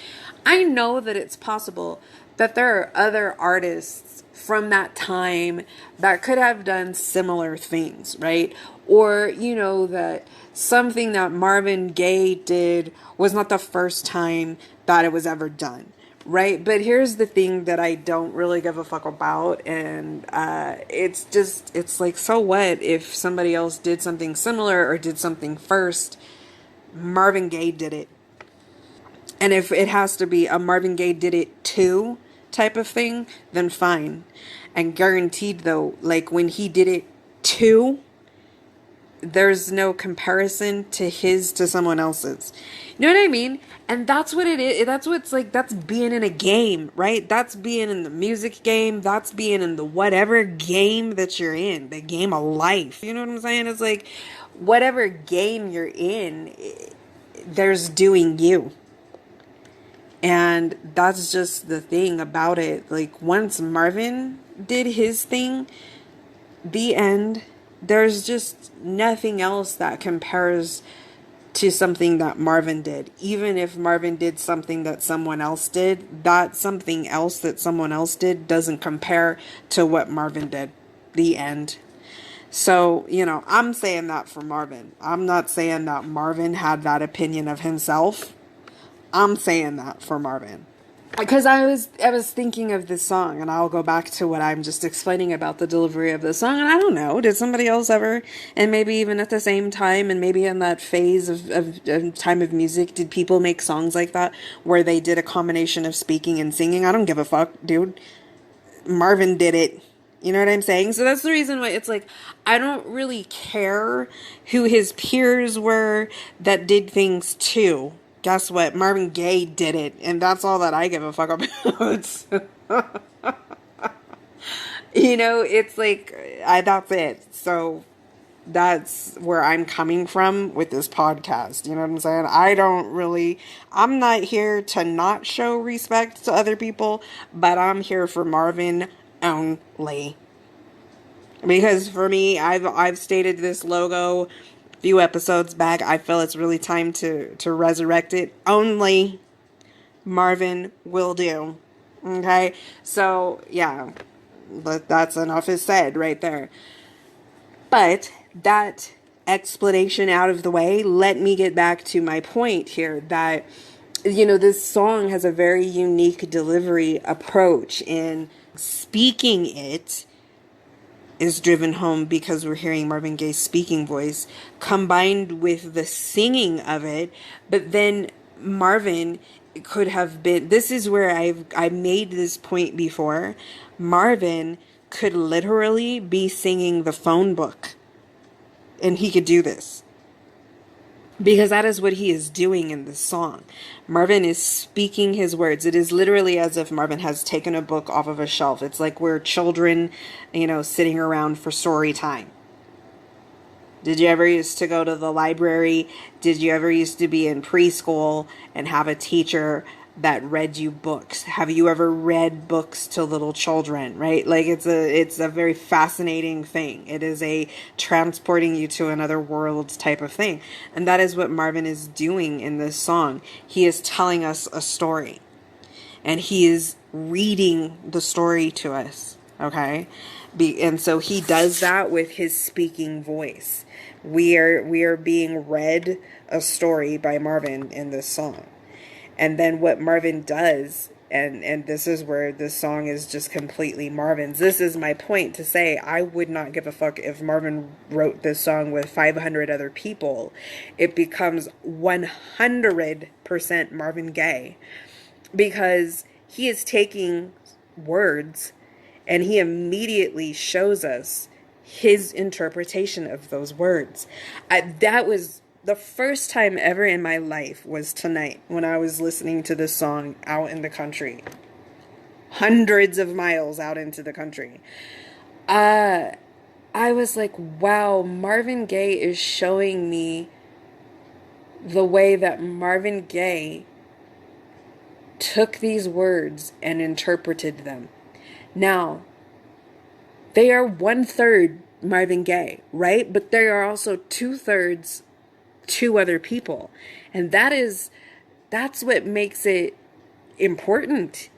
I know that it's possible that there are other artists from that time that could have done similar things, right? Or, that something that Marvin Gaye did was not the first time that it was ever done. Right. But here's the thing that I don't really give a fuck about. And it's like, so what if somebody else did something similar or did something first? Marvin Gaye did it. And if it has to be a Marvin Gaye did it too type of thing, then fine. And guaranteed, though, like when he did it too, there's no comparison to someone else's. You know what I mean? And that's what it is. That's what's like, that's being in a game, right? That's being in the music game. That's being in the whatever game that you're in, the game of life. You know what I'm saying? It's like, whatever game you're in, there's doing you. And that's just the thing about it. Like, once Marvin did his thing, the end, there's just nothing else that compares to something that Marvin did. Even if Marvin did something that someone else did, that something else that someone else did doesn't compare to what Marvin did. The end. So, I'm saying that for Marvin. I'm not saying that Marvin had that opinion of himself. I'm saying that for Marvin. Because I was thinking of this song, and I'll go back to what I'm just explaining about the delivery of the song, and I don't know, did somebody else ever, and maybe even at the same time, and maybe in that phase of time of music, did people make songs like that, where they did a combination of speaking and singing? I don't give a fuck, dude. Marvin did it. You know what I'm saying? So that's the reason why it's like, I don't really care who his peers were that did things too. Guess what? Marvin Gaye did it, and that's all that I give a fuck about. It's like, that's it. So that's where I'm coming from with this podcast. You know what I'm saying? I'm not here to not show respect to other people, but I'm here for Marvin only. Because for me, I've stated this logo few episodes back. I feel it's really time to resurrect it. Only Marvin will do. Okay? So, yeah. But that's enough is said right there. But that explanation out of the way, let me get back to my point here that, this song has a very unique delivery approach, and speaking it is driven home because we're hearing Marvin Gaye's speaking voice combined with the singing of it. But then Marvin could have been, this is where I made this point before. Marvin could literally be singing the phone book, and he could do this. Because that is what he is doing in this song. Marvin is speaking his words. It is literally as if Marvin has taken a book off of a shelf. It's like we're children, sitting around for story time. Did you ever used to go to the library? Did you ever used to be in preschool and have a teacher that read you books? Have you ever read books to little children, right? Like it's a very fascinating thing. It is a transporting you to another world type of thing. And that is what Marvin is doing in this song. He is telling us a story. And he is reading the story to us, okay? And so he does that with his speaking voice. We are being read a story by Marvin in this song. And then what Marvin does, and this is where this song is just completely Marvin's. This is my point to say I would not give a fuck if Marvin wrote this song with 500 other people. It becomes 100% Marvin Gaye. Because he is taking words and he immediately shows us his interpretation of those words. That was the first time ever in my life was tonight when I was listening to this song out in the country. Hundreds of miles out into the country. I was like, wow, Marvin Gaye is showing me the way that Marvin Gaye took these words and interpreted them. Now, they are 1/3 Marvin Gaye, right? But they are also 2/3 two other people. And that's what makes it important.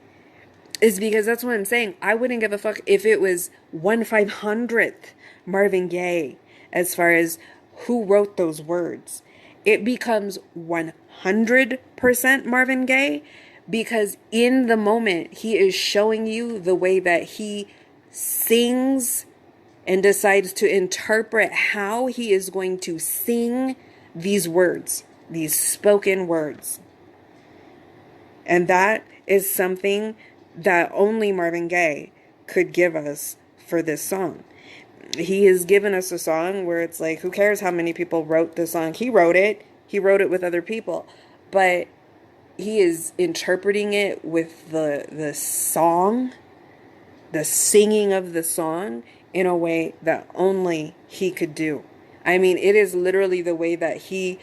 Is because that's what I'm saying. I wouldn't give a fuck if it was 1/500th Marvin Gaye as far as who wrote those words. It becomes 100% Marvin Gaye because in the moment he is showing you the way that he sings and decides to interpret how he is going to sing these words, these spoken words. And that is something that only Marvin Gaye could give us for this song. He has given us a song where it's like, who cares how many people wrote this song? He wrote it with other people, but he is interpreting it with the song, the singing of the song in a way that only he could do. I mean, it is literally the way that he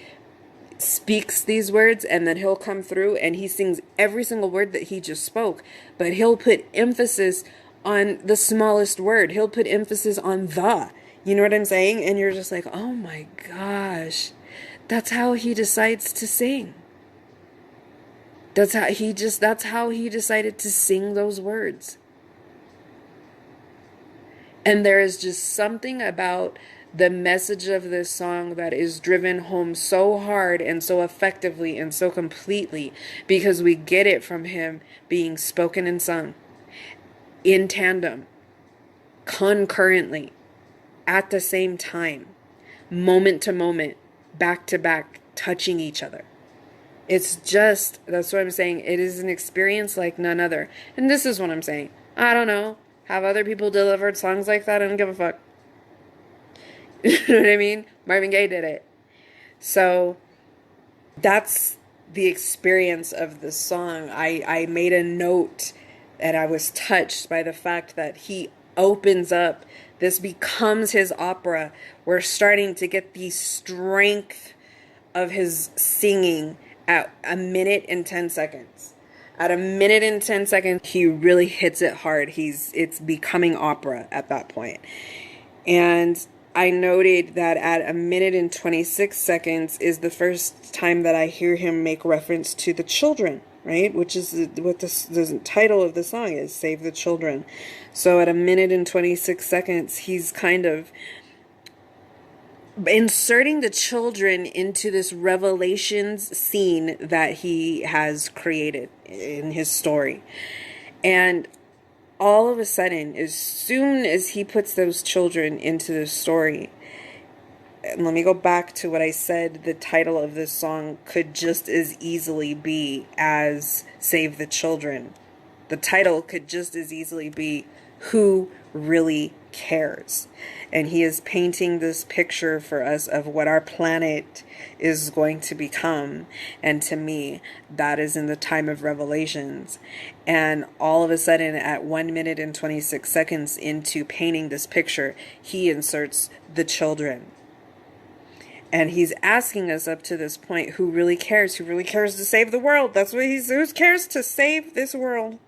speaks these words, and then he'll come through and he sings every single word that he just spoke, but he'll put emphasis on the smallest word. He'll put emphasis on the, you know what I'm saying? And you're just like, oh my gosh, that's how he decides to sing. That's how he decided to sing those words. And there is just something about the message of this song that is driven home so hard and so effectively and so completely because we get it from him being spoken and sung in tandem, concurrently, at the same time, moment to moment, back to back, touching each other. It's just, that's what I'm saying. It is an experience like none other. And this is what I'm saying. I don't know. Have other people delivered songs like that? I don't give a fuck. You know what I mean? Marvin Gaye did it. So that's the experience of the song. I made a note and I was touched by the fact that he opens up. This becomes his opera. We're starting to get the strength of his singing at 1:10 seconds. At 1:10 seconds, he really hits it hard. It's becoming opera at that point. And I noted that at 1:26 seconds is the first time that I hear him make reference to the children, right? Which is what the title of the song is, Save the Children. So at 1:26 seconds, he's kind of inserting the children into this revelations scene that he has created in his story. And all of a sudden, as soon as he puts those children into the story, and let me go back to what I said, the title of this song could just as easily be as Save the Children. The title could just as easily be Who Really Cares? And he is painting this picture for us of what our planet is going to become. And to me, that is in the time of Revelations. And all of a sudden, at 1:26 into painting this picture, he inserts the children. And he's asking us up to this point, who really cares? Who really cares to save the world? That's what who cares to save this world?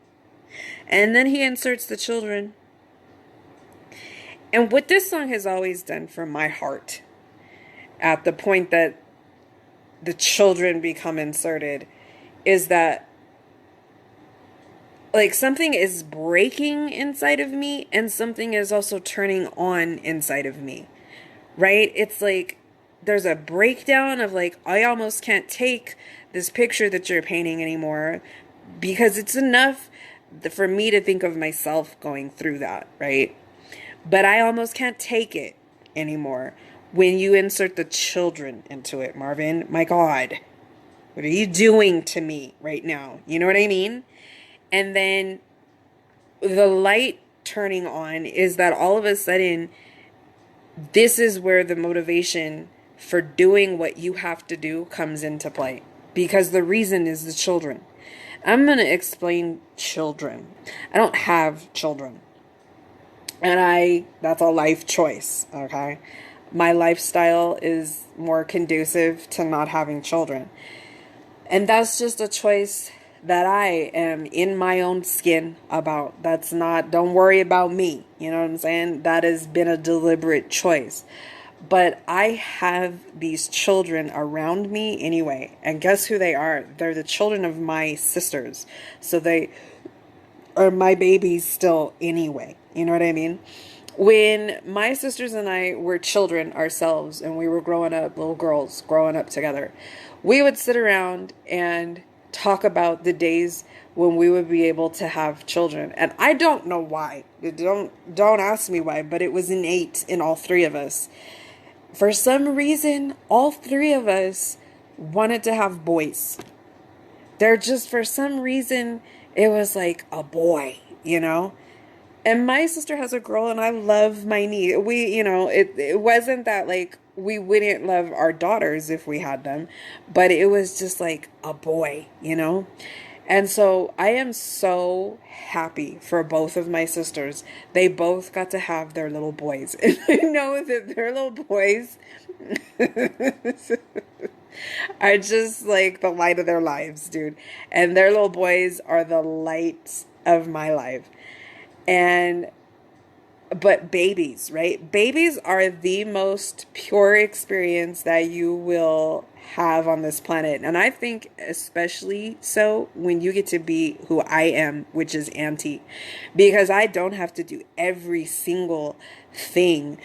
And then he inserts the children. And what this song has always done for my heart, at the point that the children become inserted, is that like something is breaking inside of me and something is also turning on inside of me, right? It's like there's a breakdown of like, I almost can't take this picture that you're painting anymore because it's enough for me to think of myself going through that, right? But I almost can't take it anymore when you insert the children into it, Marvin. My God, what are you doing to me right now? You know what I mean? And then the light turning on is that all of a sudden, this is where the motivation for doing what you have to do comes into play. Because the reason is the children. I'm going to explain children. I don't have children. And that's a life choice, okay? My lifestyle is more conducive to not having children. And that's just a choice that I am in my own skin about. Don't worry about me. You know what I'm saying? That has been a deliberate choice. But I have these children around me anyway. And guess who they are? They're the children of my sisters. So they are my babies still anyway. You know what I mean? When my sisters and I were children ourselves and we were growing up, little girls growing up together, we would sit around and talk about the days when we would be able to have children. And I don't know why. Don't ask me why, but it was innate in all three of us. For some reason, all three of us wanted to have boys. For some reason, it was like a boy, you know? And my sister has a girl and I love my niece. It wasn't that like we wouldn't love our daughters if we had them, but it was just like a boy, you know? And so I am so happy for both of my sisters. They both got to have their little boys. And I know that their little boys are just like the light of their lives, dude. And their little boys are the light of my life. But babies, right? Babies are the most pure experience that you will have on this planet. And I think especially so when you get to be who I am, which is auntie, because I don't have to do every single thing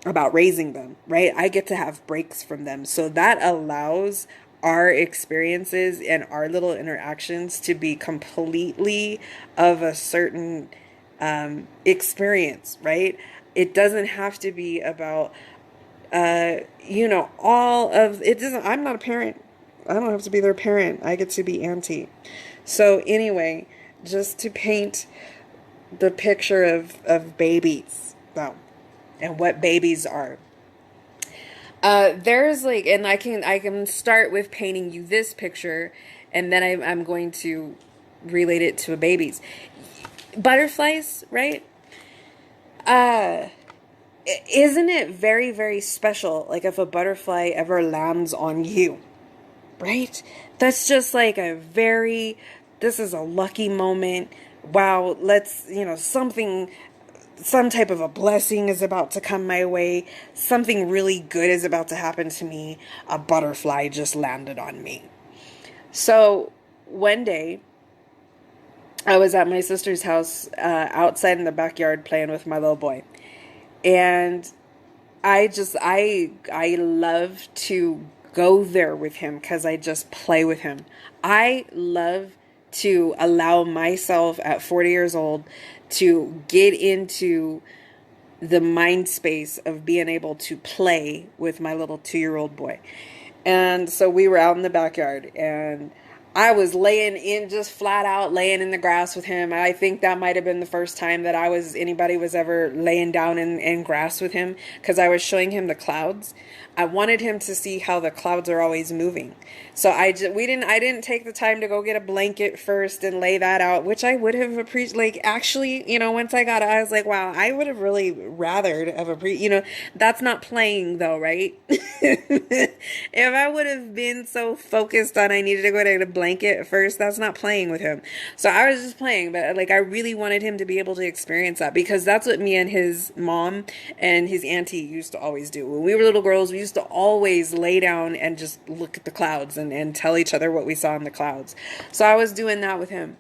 about raising them, right? I get to have breaks from them. So that allows our experiences and our little interactions to be completely of a certain experience, right? It doesn't have to be about, all of it. I'm not a parent. I don't have to be their parent. I get to be auntie. So anyway, just to paint the picture of babies, though, and what babies are. There's like, and I can start with painting you this picture, and then I'm going to relate it to babies. Butterflies, right? Isn't it very, very special? Like if a butterfly ever lands on you, right? That's just like this is a lucky moment. Wow, some type of a blessing is about to come my way. Something really good is about to happen to me. A butterfly just landed on me. So one day, I was at my sister's house outside in the backyard playing with my little boy. And I love to go there with him because I just play with him. I love to allow myself at 40 years old to get into the mind space of being able to play with my little 2-year-old boy. And so we were out in the backyard and I was laying in, just flat out laying in the grass with him. I think that might have been the first time that anybody was ever laying down in grass with him, because I was showing him the clouds. I wanted him to see how the clouds are always moving. So I didn't take the time to go get a blanket first and lay that out, which I would have appreciated. Like, actually, once I got it, I was like, wow, I would have really rathered have that's not playing though, right? If I would have been so focused on I needed to go get a blanket first, that's not playing with him. So I was just playing, but like I really wanted him to be able to experience that, because that's what me and his mom and his auntie used to always do. When we were little girls, we used to always lay down and just look at the clouds and tell each other what we saw in the clouds. So I was doing that with him.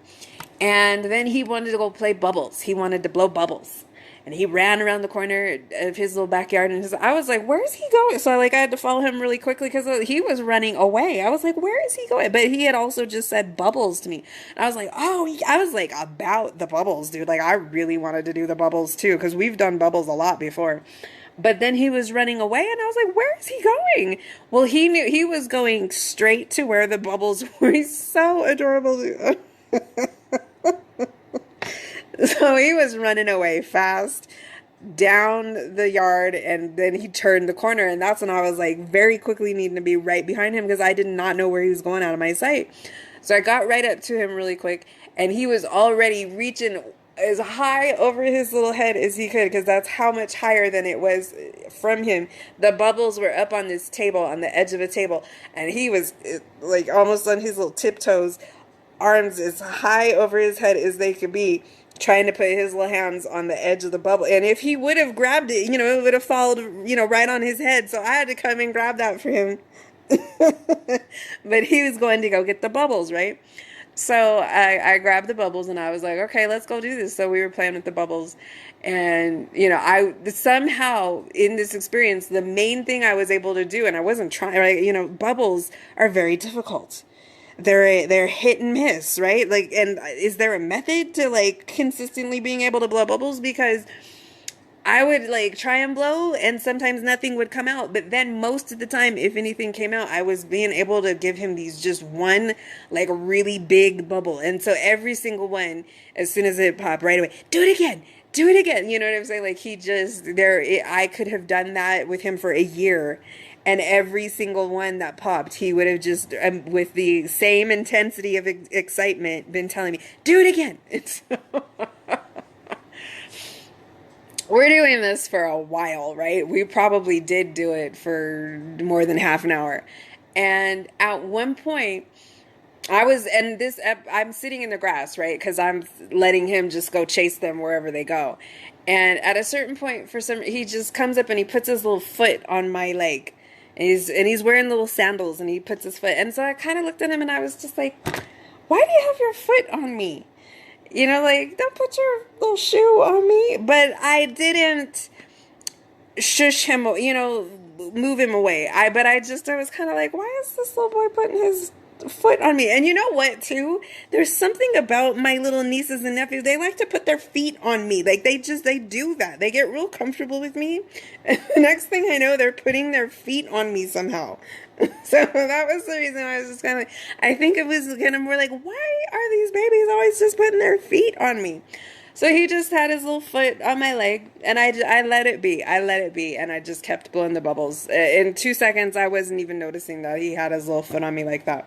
And then he wanted to go play bubbles. He wanted to blow bubbles. And he ran around the corner of his little backyard, and I was like, where is he going? So I had to follow him really quickly because he was running away. I was like, where is he going? But he had also just said bubbles to me. And I was like, oh, I was like, about the bubbles, dude. Like, I really wanted to do the bubbles too, because we've done bubbles a lot before. But then he was running away, and I was like, where is he going? Well, he knew he was going straight to where the bubbles were. He's so adorable. So he was running away fast down the yard, and then he turned the corner, and that's when I was like very quickly needing to be right behind him, because I did not know where he was going out of my sight. So I got right up to him really quick, and he was already reaching as high over his little head as he could, because that's how much higher than it was from him. The bubbles were up on this table, on the edge of a table, and he was like almost on his little tiptoes, arms as high over his head as they could be, trying to put his little hands on the edge of the bubble. And if he would have grabbed it, it would have fallen, right on his head. So I had to come and grab that for him. But he was going to go get the bubbles, right? So I grabbed the bubbles, and I was like, okay, let's go do this. So we were playing with the bubbles. And, I somehow in this experience, the main thing I was able to do, and I wasn't trying, right? Bubbles are very difficult. They're hit and miss, right? Like, and is there a method to like consistently being able to blow bubbles? Because I would like try and blow, and sometimes nothing would come out. But then most of the time, if anything came out, I was being able to give him these just one like really big bubble. And so every single one, as soon as it popped, right away, do it again. Do it again. You know what I'm saying? Like I could have done that with him for a year. And every single one that popped, he would have just, with the same intensity of excitement, been telling me, do it again. We're doing this for a while, right? We probably did do it for more than half an hour. And at one point, I'm sitting in the grass, right? Because I'm letting him just go chase them wherever they go. And at a certain point, he just comes up and he puts his little foot on my leg. And he's wearing little sandals, and he puts his foot. And so I kind of looked at him, and I was just like, why do you have your foot on me? Like, don't put your little shoe on me. But I didn't shush him, move him away. I was kind of like, why is this little boy putting his foot on me? And you know what, too? There's something about my little nieces and nephews. They like to put their feet on me. Like, they do that. They get real comfortable with me. And the next thing I know, they're putting their feet on me somehow. So that was the reason I was just kind of like, I think it was kind of more like, why are these babies always just putting their feet on me? So he just had his little foot on my leg, and I let it be. And I just kept blowing the bubbles. In 2 seconds, I wasn't even noticing that he had his little foot on me like that.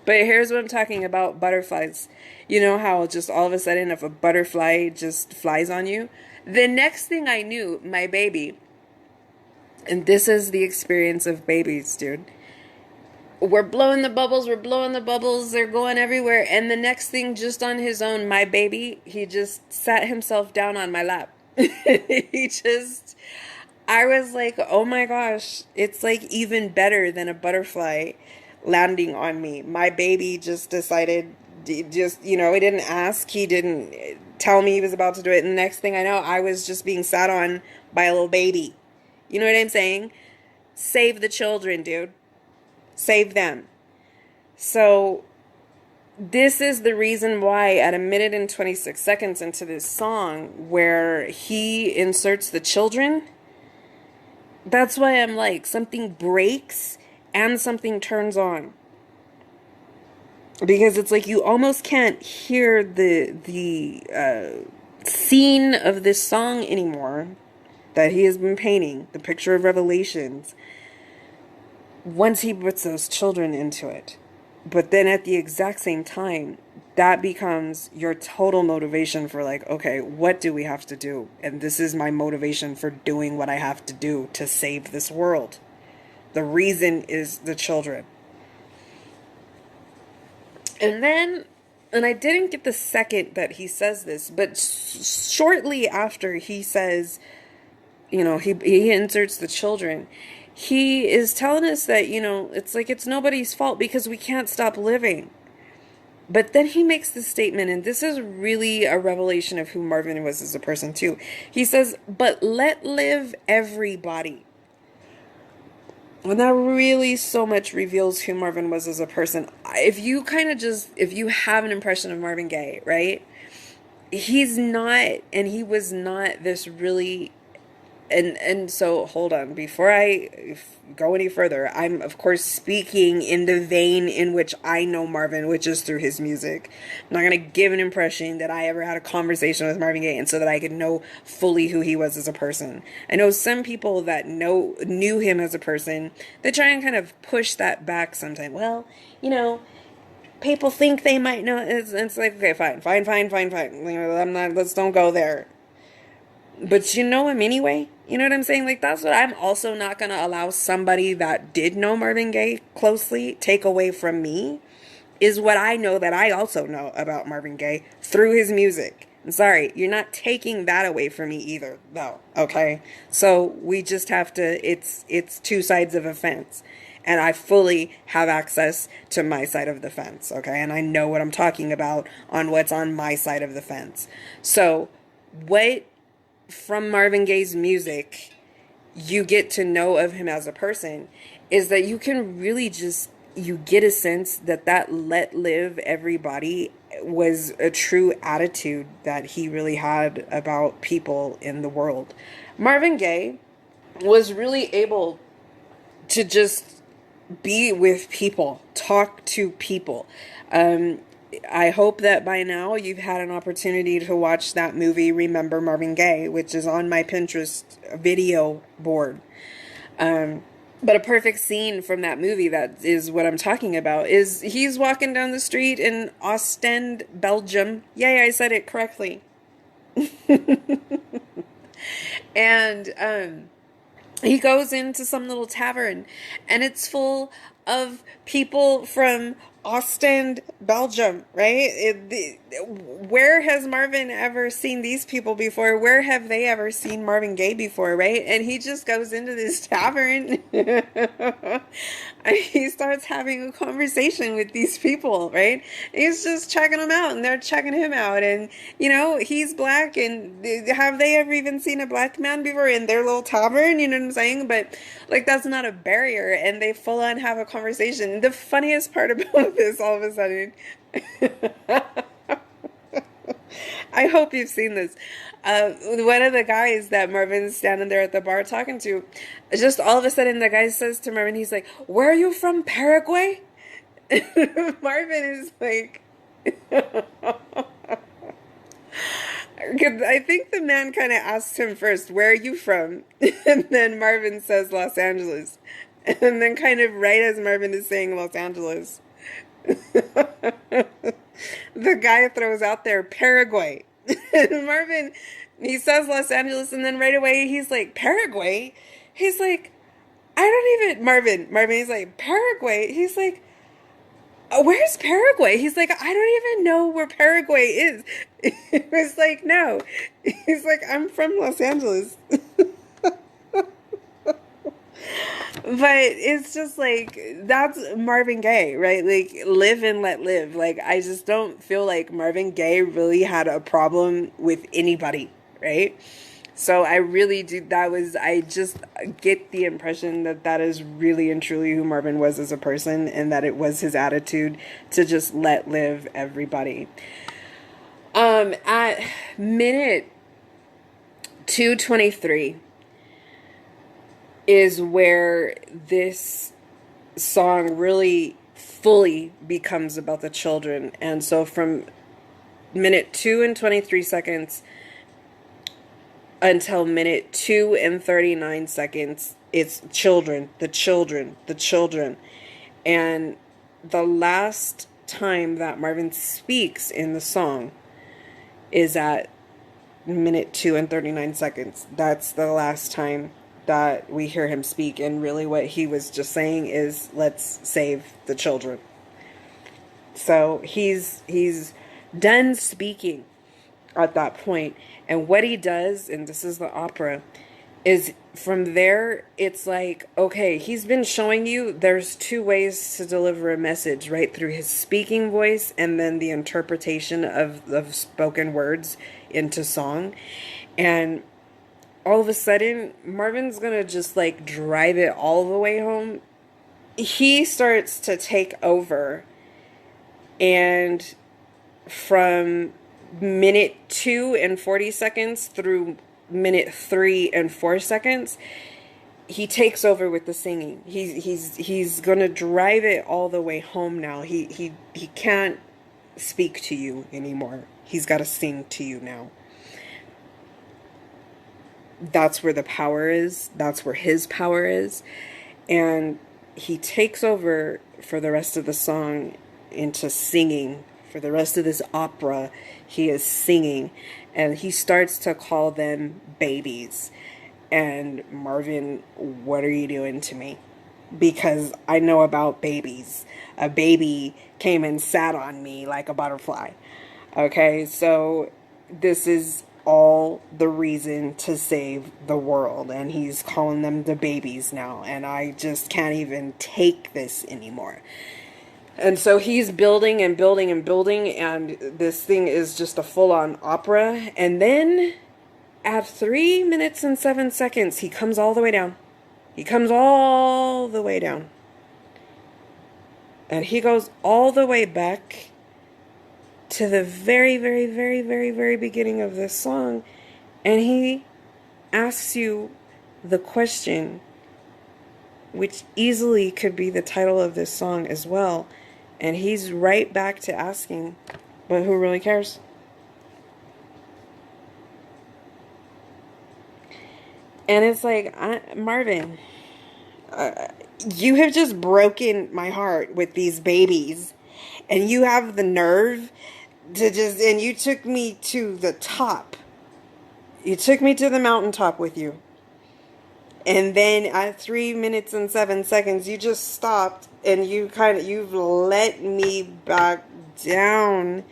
But here's what I'm talking about, butterflies. You know how just all of a sudden, if a butterfly just flies on you? The next thing I knew, my baby, and this is the experience of babies, dude. We're blowing the bubbles, they're going everywhere. And the next thing, just on his own, my baby, he just sat himself down on my lap. I was like, oh my gosh, it's like even better than a butterfly landing on me. My baby just decided, he didn't ask, he didn't tell me he was about to do it. And the next thing I know, I was just being sat on by a little baby. You know what I'm saying? Save the children, dude. Save them. So this is the reason why at 1 minute and 26 seconds into this song where he inserts the children, that's why I'm like, something breaks and something turns on. because it's like you almost can't hear the scene of this song anymore that he has been painting, the picture of Revelations, once he puts those children into it. But then at the exact same time, that becomes your total motivation for like, okay, what do we have to do? And this is my motivation for doing what I have to do to save this world. The reason is the children. And then, and I didn't get the second that he says this, but shortly after he says, you know, he inserts the children, he is telling us that, you know, it's like it's nobody's fault because we can't stop living. But then he makes this statement, and this is really a revelation of who Marvin was as a person too. He says, but let live everybody. And that really so much reveals who Marvin was as a person. If you if you have an impression of Marvin Gaye, right? He's not, and he was not this really, and so hold on, before I go any further, I'm of course speaking in the vein in which I know Marvin, which is through his music. I'm not going to give an impression that I ever had a conversation with Marvin Gaye and so that I could know fully who he was as a person. I know some people that knew him as a person, they try and kind of push that back sometimes. Well, you know, people think they might know. It's like, okay, fine. I'm not, let's don't go there. But you know him anyway. You know what I'm saying? Like, that's what I'm also not going to allow somebody that did know Marvin Gaye closely take away from me, is what I know that I also know about Marvin Gaye through his music. I'm sorry, you're not taking that away from me either, though, okay? So we just have to, it's two sides of a fence. And I fully have access to my side of the fence, okay? And I know what I'm talking about on what's on my side of the fence. So what from Marvin Gaye's music you get to know of him as a person is that you can really just, you get a sense that that let live everybody was a true attitude that he really had about people in the world. Marvin Gaye was really able to just be with people, talk to people. I hope that by now you've had an opportunity to watch that movie, Remember Marvin Gaye, which is on my Pinterest video board. But a perfect scene from that movie, that is what I'm talking about, is he's walking down the street in Ostend, Belgium. Yay, I said it correctly. And he goes into some little tavern, and it's full of people from Ostend, Belgium, right? Where has Marvin ever seen these people before? Where have they ever seen Marvin Gaye before, right? And he just goes into this tavern and he starts having a conversation with these people, right? He's just checking them out and they're checking him out. And, you know, he's black, and have they ever even seen a black man before in their little tavern? You know what I'm saying? But, like, that's not a barrier, and they full on have a conversation. The funniest part about this, all of a sudden, I hope you've seen this. One of the guys that Marvin's standing there at the bar talking to, just all of a sudden the guy says to Marvin, he's like, "Where are you from, Paraguay?" Marvin is like, I think the man kind of asked him first, "Where are you from?" And then Marvin says Los Angeles. And then kind of right as Marvin is saying Los Angeles, the guy throws out there Paraguay. And Marvin, he says Los Angeles, and then right away he's like, "Paraguay?" He's like, "I don't even," Marvin, he's like, "Paraguay?" He's like, "Where's Paraguay?" He's like, "I don't even know where Paraguay is." It was like, no. He's like, "I'm from Los Angeles." But it's just like, that's Marvin Gaye, right? Like, live and let live. Like, I just don't feel like Marvin Gaye really had a problem with anybody, right? So I really do, I just get the impression that that is really and truly who Marvin was as a person, and that it was his attitude to just let live everybody. At minute 2:23 is where this song really fully becomes about the children. And so from minute 2 and 23 seconds until minute 2 and 39 seconds, it's children, the children, the children. And the last time that Marvin speaks in the song is at minute 2 and 39 seconds. That's the last time that we hear him speak. And really what he was just saying is, let's save the children. So he's done speaking at that point. And what he does, and this is the opera, is from there, it's like, okay, he's been showing you there's two ways to deliver a message, right? Through his speaking voice and then the interpretation of spoken words into song. And all of a sudden, Marvin's gonna just like drive it all the way home. He starts to take over, and from minute 2 and 40 seconds through minute 3 and 4 seconds, he takes over with the singing. He's gonna drive it all the way home now. He can't speak to you anymore. He's got to sing to you now. That's where the power is. That's where his power is. And he takes over for the rest of the song into singing. For the rest of this opera, he is singing. And he starts to call them babies. And Marvin, what are you doing to me? Because I know about babies. A baby came and sat on me like a butterfly. Okay, so this is all the reason to save the world. And he's calling them the babies now. And I just can't even take this anymore. And so he's building and building and building, and this thing is just a full-on opera. And then at 3 minutes and 7 seconds, he comes all the way down. He comes all the way down. And he goes all the way back to the very, very, very, very, very beginning of this song. And he asks you the question, which easily could be the title of this song as well. And he's right back to asking, but who really cares? And it's like, Marvin, you have just broken my heart with these babies. And you have the nerve to just, and you took me to the top. You took me to the mountaintop with you. And then at 3 minutes and 7 seconds, you just stopped and you've let me back down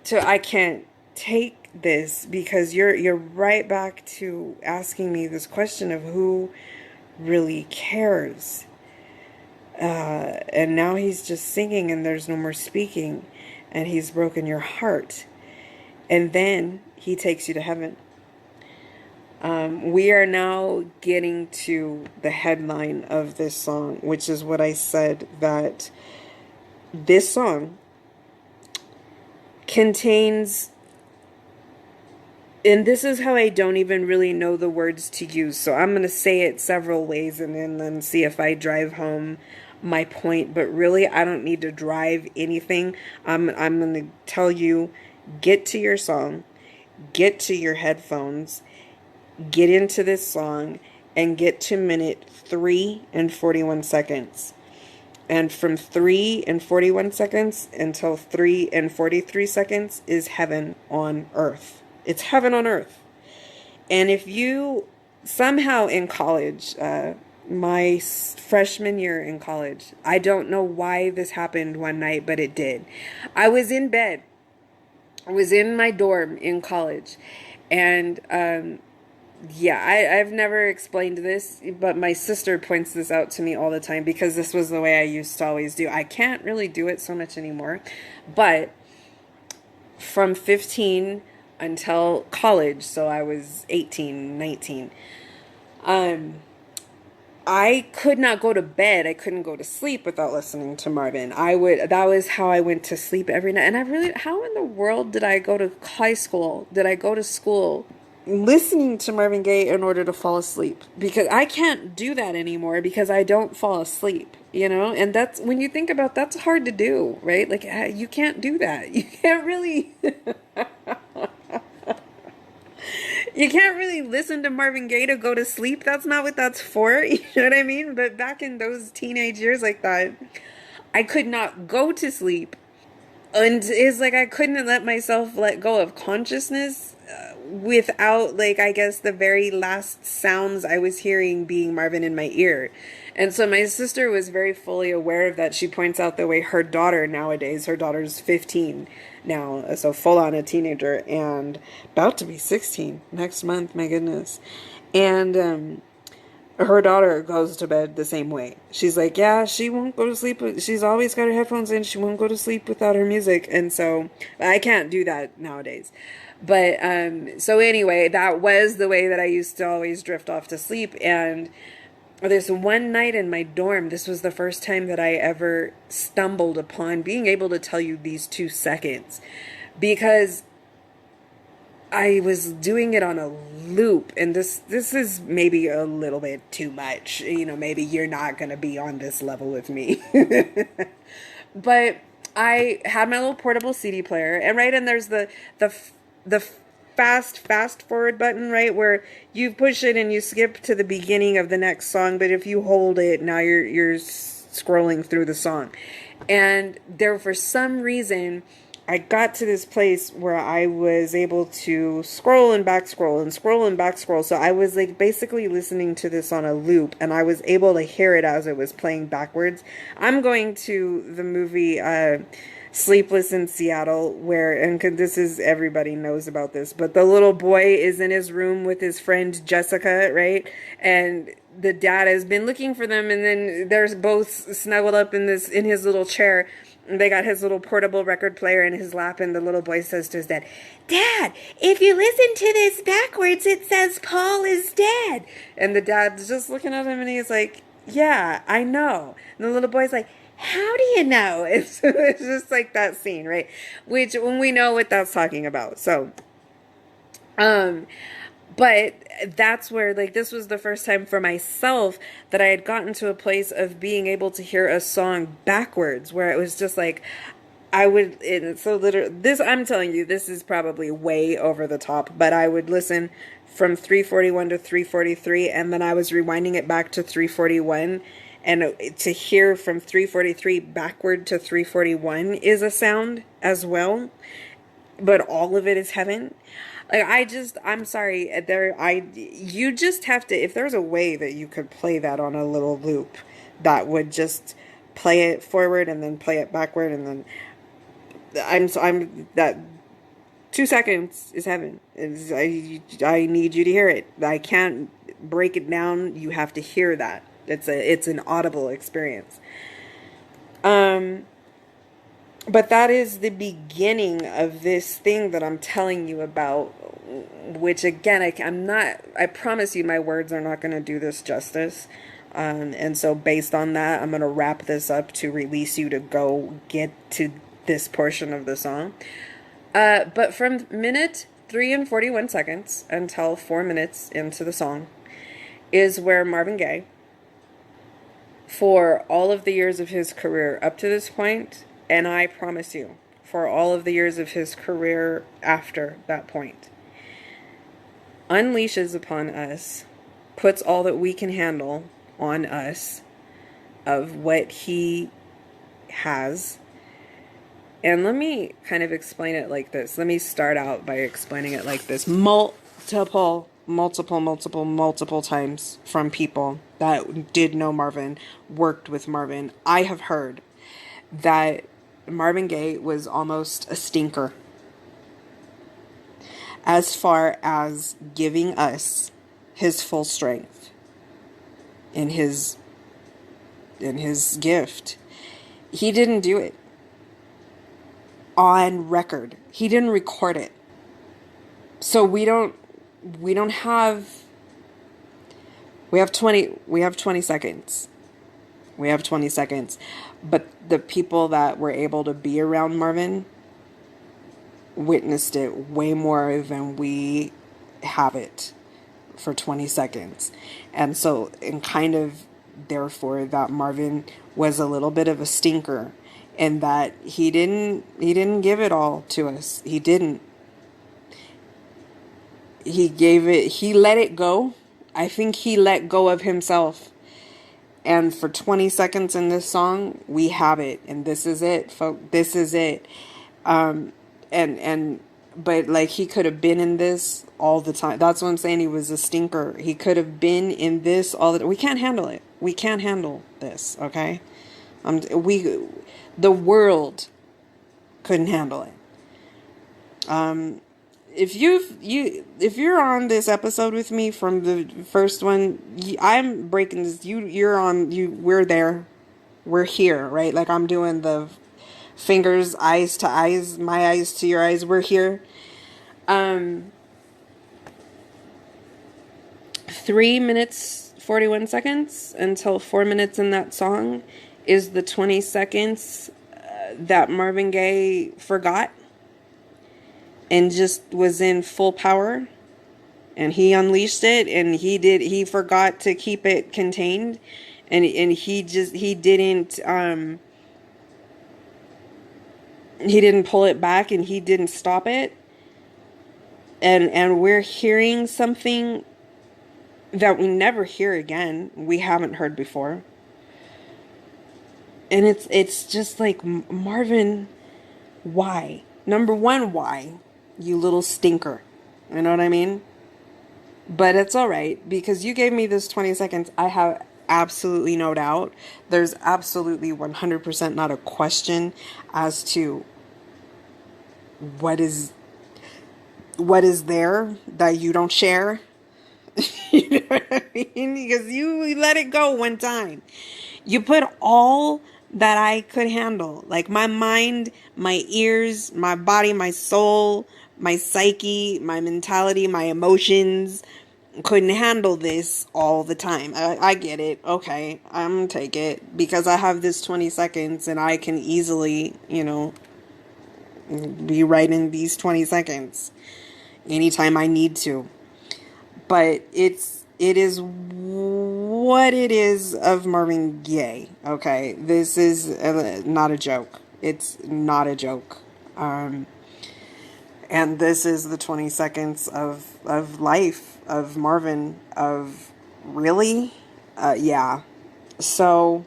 to, I can't take this, because you're right back to asking me this question of who really cares. And now he's just singing and there's no more speaking, and he's broken your heart. And then he takes you to heaven. We are now getting to the headline of this song, which is what I said, that this song contains, and this is how I don't even really know the words to use, so I'm going to say it several ways and then see if I drive home my point. But really, I don't need to drive anything. I'm going to tell you, get to your song, get to your headphones, get into this song, and get to minute 3 and 41 seconds. And from 3 and 41 seconds until 3 and 43 seconds is heaven on earth. It's heaven on earth. And if you somehow in college, my freshman year in college, I don't know why this happened one night, but it did. I was in bed. I was in my dorm in college. And, I've never explained this, but my sister points this out to me all the time, because this was the way I used to always do. I can't really do it so much anymore, but from 15 until college, so I was 18, 19, I could not go to bed. I couldn't go to sleep without listening to Marvin. That was how I went to sleep every night. And how in the world did I go to high school? Did I go to school? listening to Marvin Gaye in order to fall asleep, because I can't do that anymore because I don't fall asleep, and that's, when you think about, that's hard to do, right? Like, you can't do that. You can't really you can't really listen to Marvin Gaye to go to sleep. That's not what that's for. You know what I mean? But back in those teenage years like that, I could not go to sleep. And it's like I couldn't let myself let go of consciousness without, like, I guess the very last sounds I was hearing being Marvin in my ear. And so my sister was very fully aware of that. She points out the way her daughter nowadays, her daughter's 15 now, so full on a teenager, and about to be 16 next month, my goodness. And her daughter goes to bed the same way. She's like, yeah, she won't go to sleep. She's always got her headphones in. She won't go to sleep without her music. And so I can't do that nowadays. But so anyway, that was the way that I used to always drift off to sleep. And there's one night in my dorm, this was the first time that I ever stumbled upon being able to tell you these 2 seconds, because I was doing it on a loop, and this is maybe a little bit too much. Maybe you're not going to be on this level with me. But I had my little portable CD player, and there's the fast forward button, right, where you push it and you skip to the beginning of the next song, but if you hold it, now you're scrolling through the song. And there, for some reason, I got to this place where I was able to scroll and back scroll and scroll and back scroll. So I was like basically listening to this on a loop, and I was able to hear it as it was playing backwards. I'm going to the movie Sleepless in Seattle, and this is, everybody knows about this, but the little boy is in his room with his friend Jessica, right? And the dad has been looking for them, and then they're both snuggled up in his little chair. And they got his little portable record player in his lap, and the little boy says to his dad, "Dad, if you listen to this backwards, it says Paul is dead." And the dad's just looking at him, and he's like, "Yeah, I know." And the little boy's like, "How do you know?" It's just like that scene, right? Which, when we know what that's talking about. So, but that's where, like, this was the first time for myself that I had gotten to a place of being able to hear a song backwards, where it was just like, so literally, I'm telling you, this is probably way over the top, but I would listen from 341 to 343, and then I was rewinding it back to 341, and to hear from 343 backward to 341 is a sound as well, but all of it is heaven. Like, I'm sorry, you just have to, if there's a way that you could play that on a little loop that would just play it forward and then play it backward, and then that 2 seconds is heaven. I need you to hear it. I can't break it down. You have to hear that. It's an audible experience. But that is the beginning of this thing that I'm telling you about, which, again, I promise you my words are not going to do this justice. And so based on that, I'm going to wrap this up to release you to go get to this portion of the song. But from minute 3 and 41 seconds until 4 minutes into the song is where Marvin Gaye, for all of the years of his career up to this point, and I promise you, for all of the years of his career after that point, unleashes upon us, puts all that we can handle on us of what he has. And let me kind of explain it like this. Let me start out by explaining it like this. Multiple times from people that did know Marvin, worked with Marvin, I have heard that Marvin Gaye was almost a stinker as far as giving us his full strength in his gift. He didn't do it on record. He didn't record it. So we have 20 seconds. We have 20 seconds. But the people that were able to be around Marvin witnessed it way more than we have it for 20 seconds. And so, and kind of therefore that Marvin was a little bit of a stinker, and that he didn't give it all to us. He didn't. He let it go. I think he let go of himself. And for 20 seconds in this song, we have it. And this is it, folks. This is it. But like, he could have been in this all the time. That's what I'm saying. He was a stinker. He could have been in this all the time. We can't handle it. We can't handle this. Okay. The world couldn't handle it. If you're on this episode with me from the first one, I'm breaking this. We're there. We're here, right? Like, I'm doing the fingers, eyes to eyes, my eyes to your eyes. We're here. 3 minutes, 41 seconds until 4 minutes in that song is the 20 seconds that Marvin Gaye forgot and just was in full power, and he unleashed it, and he forgot to keep it contained, and he didn't pull it back, and he didn't stop it, and we're hearing something that we never hear again, we haven't heard before. And it's just like, Marvin, why? Number one, why? You little stinker. You know what I mean? But it's all right, because you gave me this 20 seconds. I have absolutely no doubt. There's absolutely 100% not a question as to what is there that you don't share. You know what I mean? Because you let it go one time. You put all that I could handle, like my mind, my ears, my body, my soul, my psyche, my mentality, my emotions, couldn't handle this all the time. I get it. Okay, I'm gonna take it, because I have this 20 seconds and I can easily, be right in these 20 seconds anytime I need to. But it is what it is of Marvin Gaye. Okay, this is not a joke. It's not a joke. And this is the 20 seconds of life of Marvin. Of really, yeah. So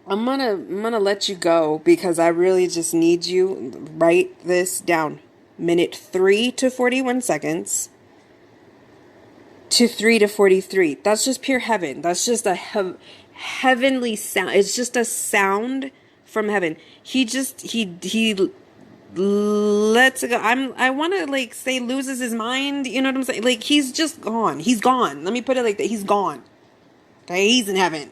I'm gonna let you go, because I really just need you. Write this down. Minute 3 to 41 seconds. To 3 to 43. That's just pure heaven. That's just a heavenly sound. It's just a sound from heaven. He lets it go. I want to like say loses his mind. You know what I'm saying? Like, he's just gone. He's gone. Let me put it like that. He's gone. Okay, he's in heaven.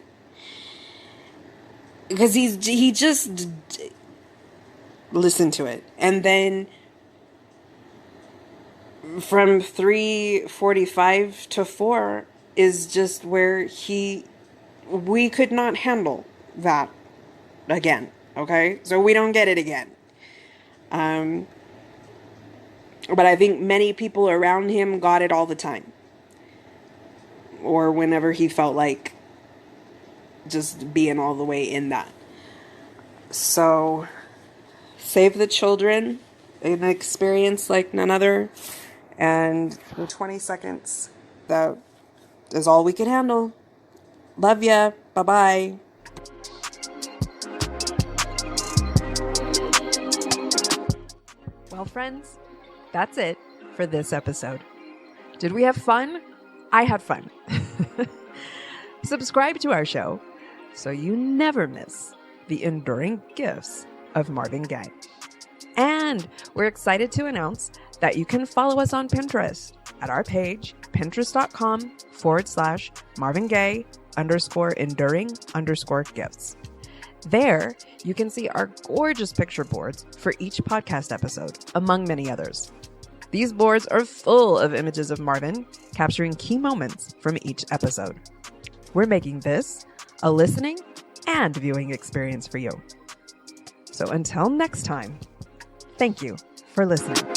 Because he just listen to it, and then from 3:45 to 4 is just where we could not handle that again. Okay, so we don't get it again. But I think many people around him got it all the time, or whenever he felt like just being all the way in that. So, save the children, an experience like none other. And in 20 seconds, that is all we could handle. Love ya. Bye-bye. Well, friends, that's it for this episode. Did we have fun? I had fun. Subscribe to our show so you never miss the enduring gifts of Marvin Gaye. And we're excited to announce that you can follow us on Pinterest at our page, pinterest.com/Marvin Gaye _enduring_gifts. There, you can see our gorgeous picture boards for each podcast episode, among many others. These boards are full of images of Marvin, capturing key moments from each episode. We're making this a listening and viewing experience for you. So until next time, thank you for listening.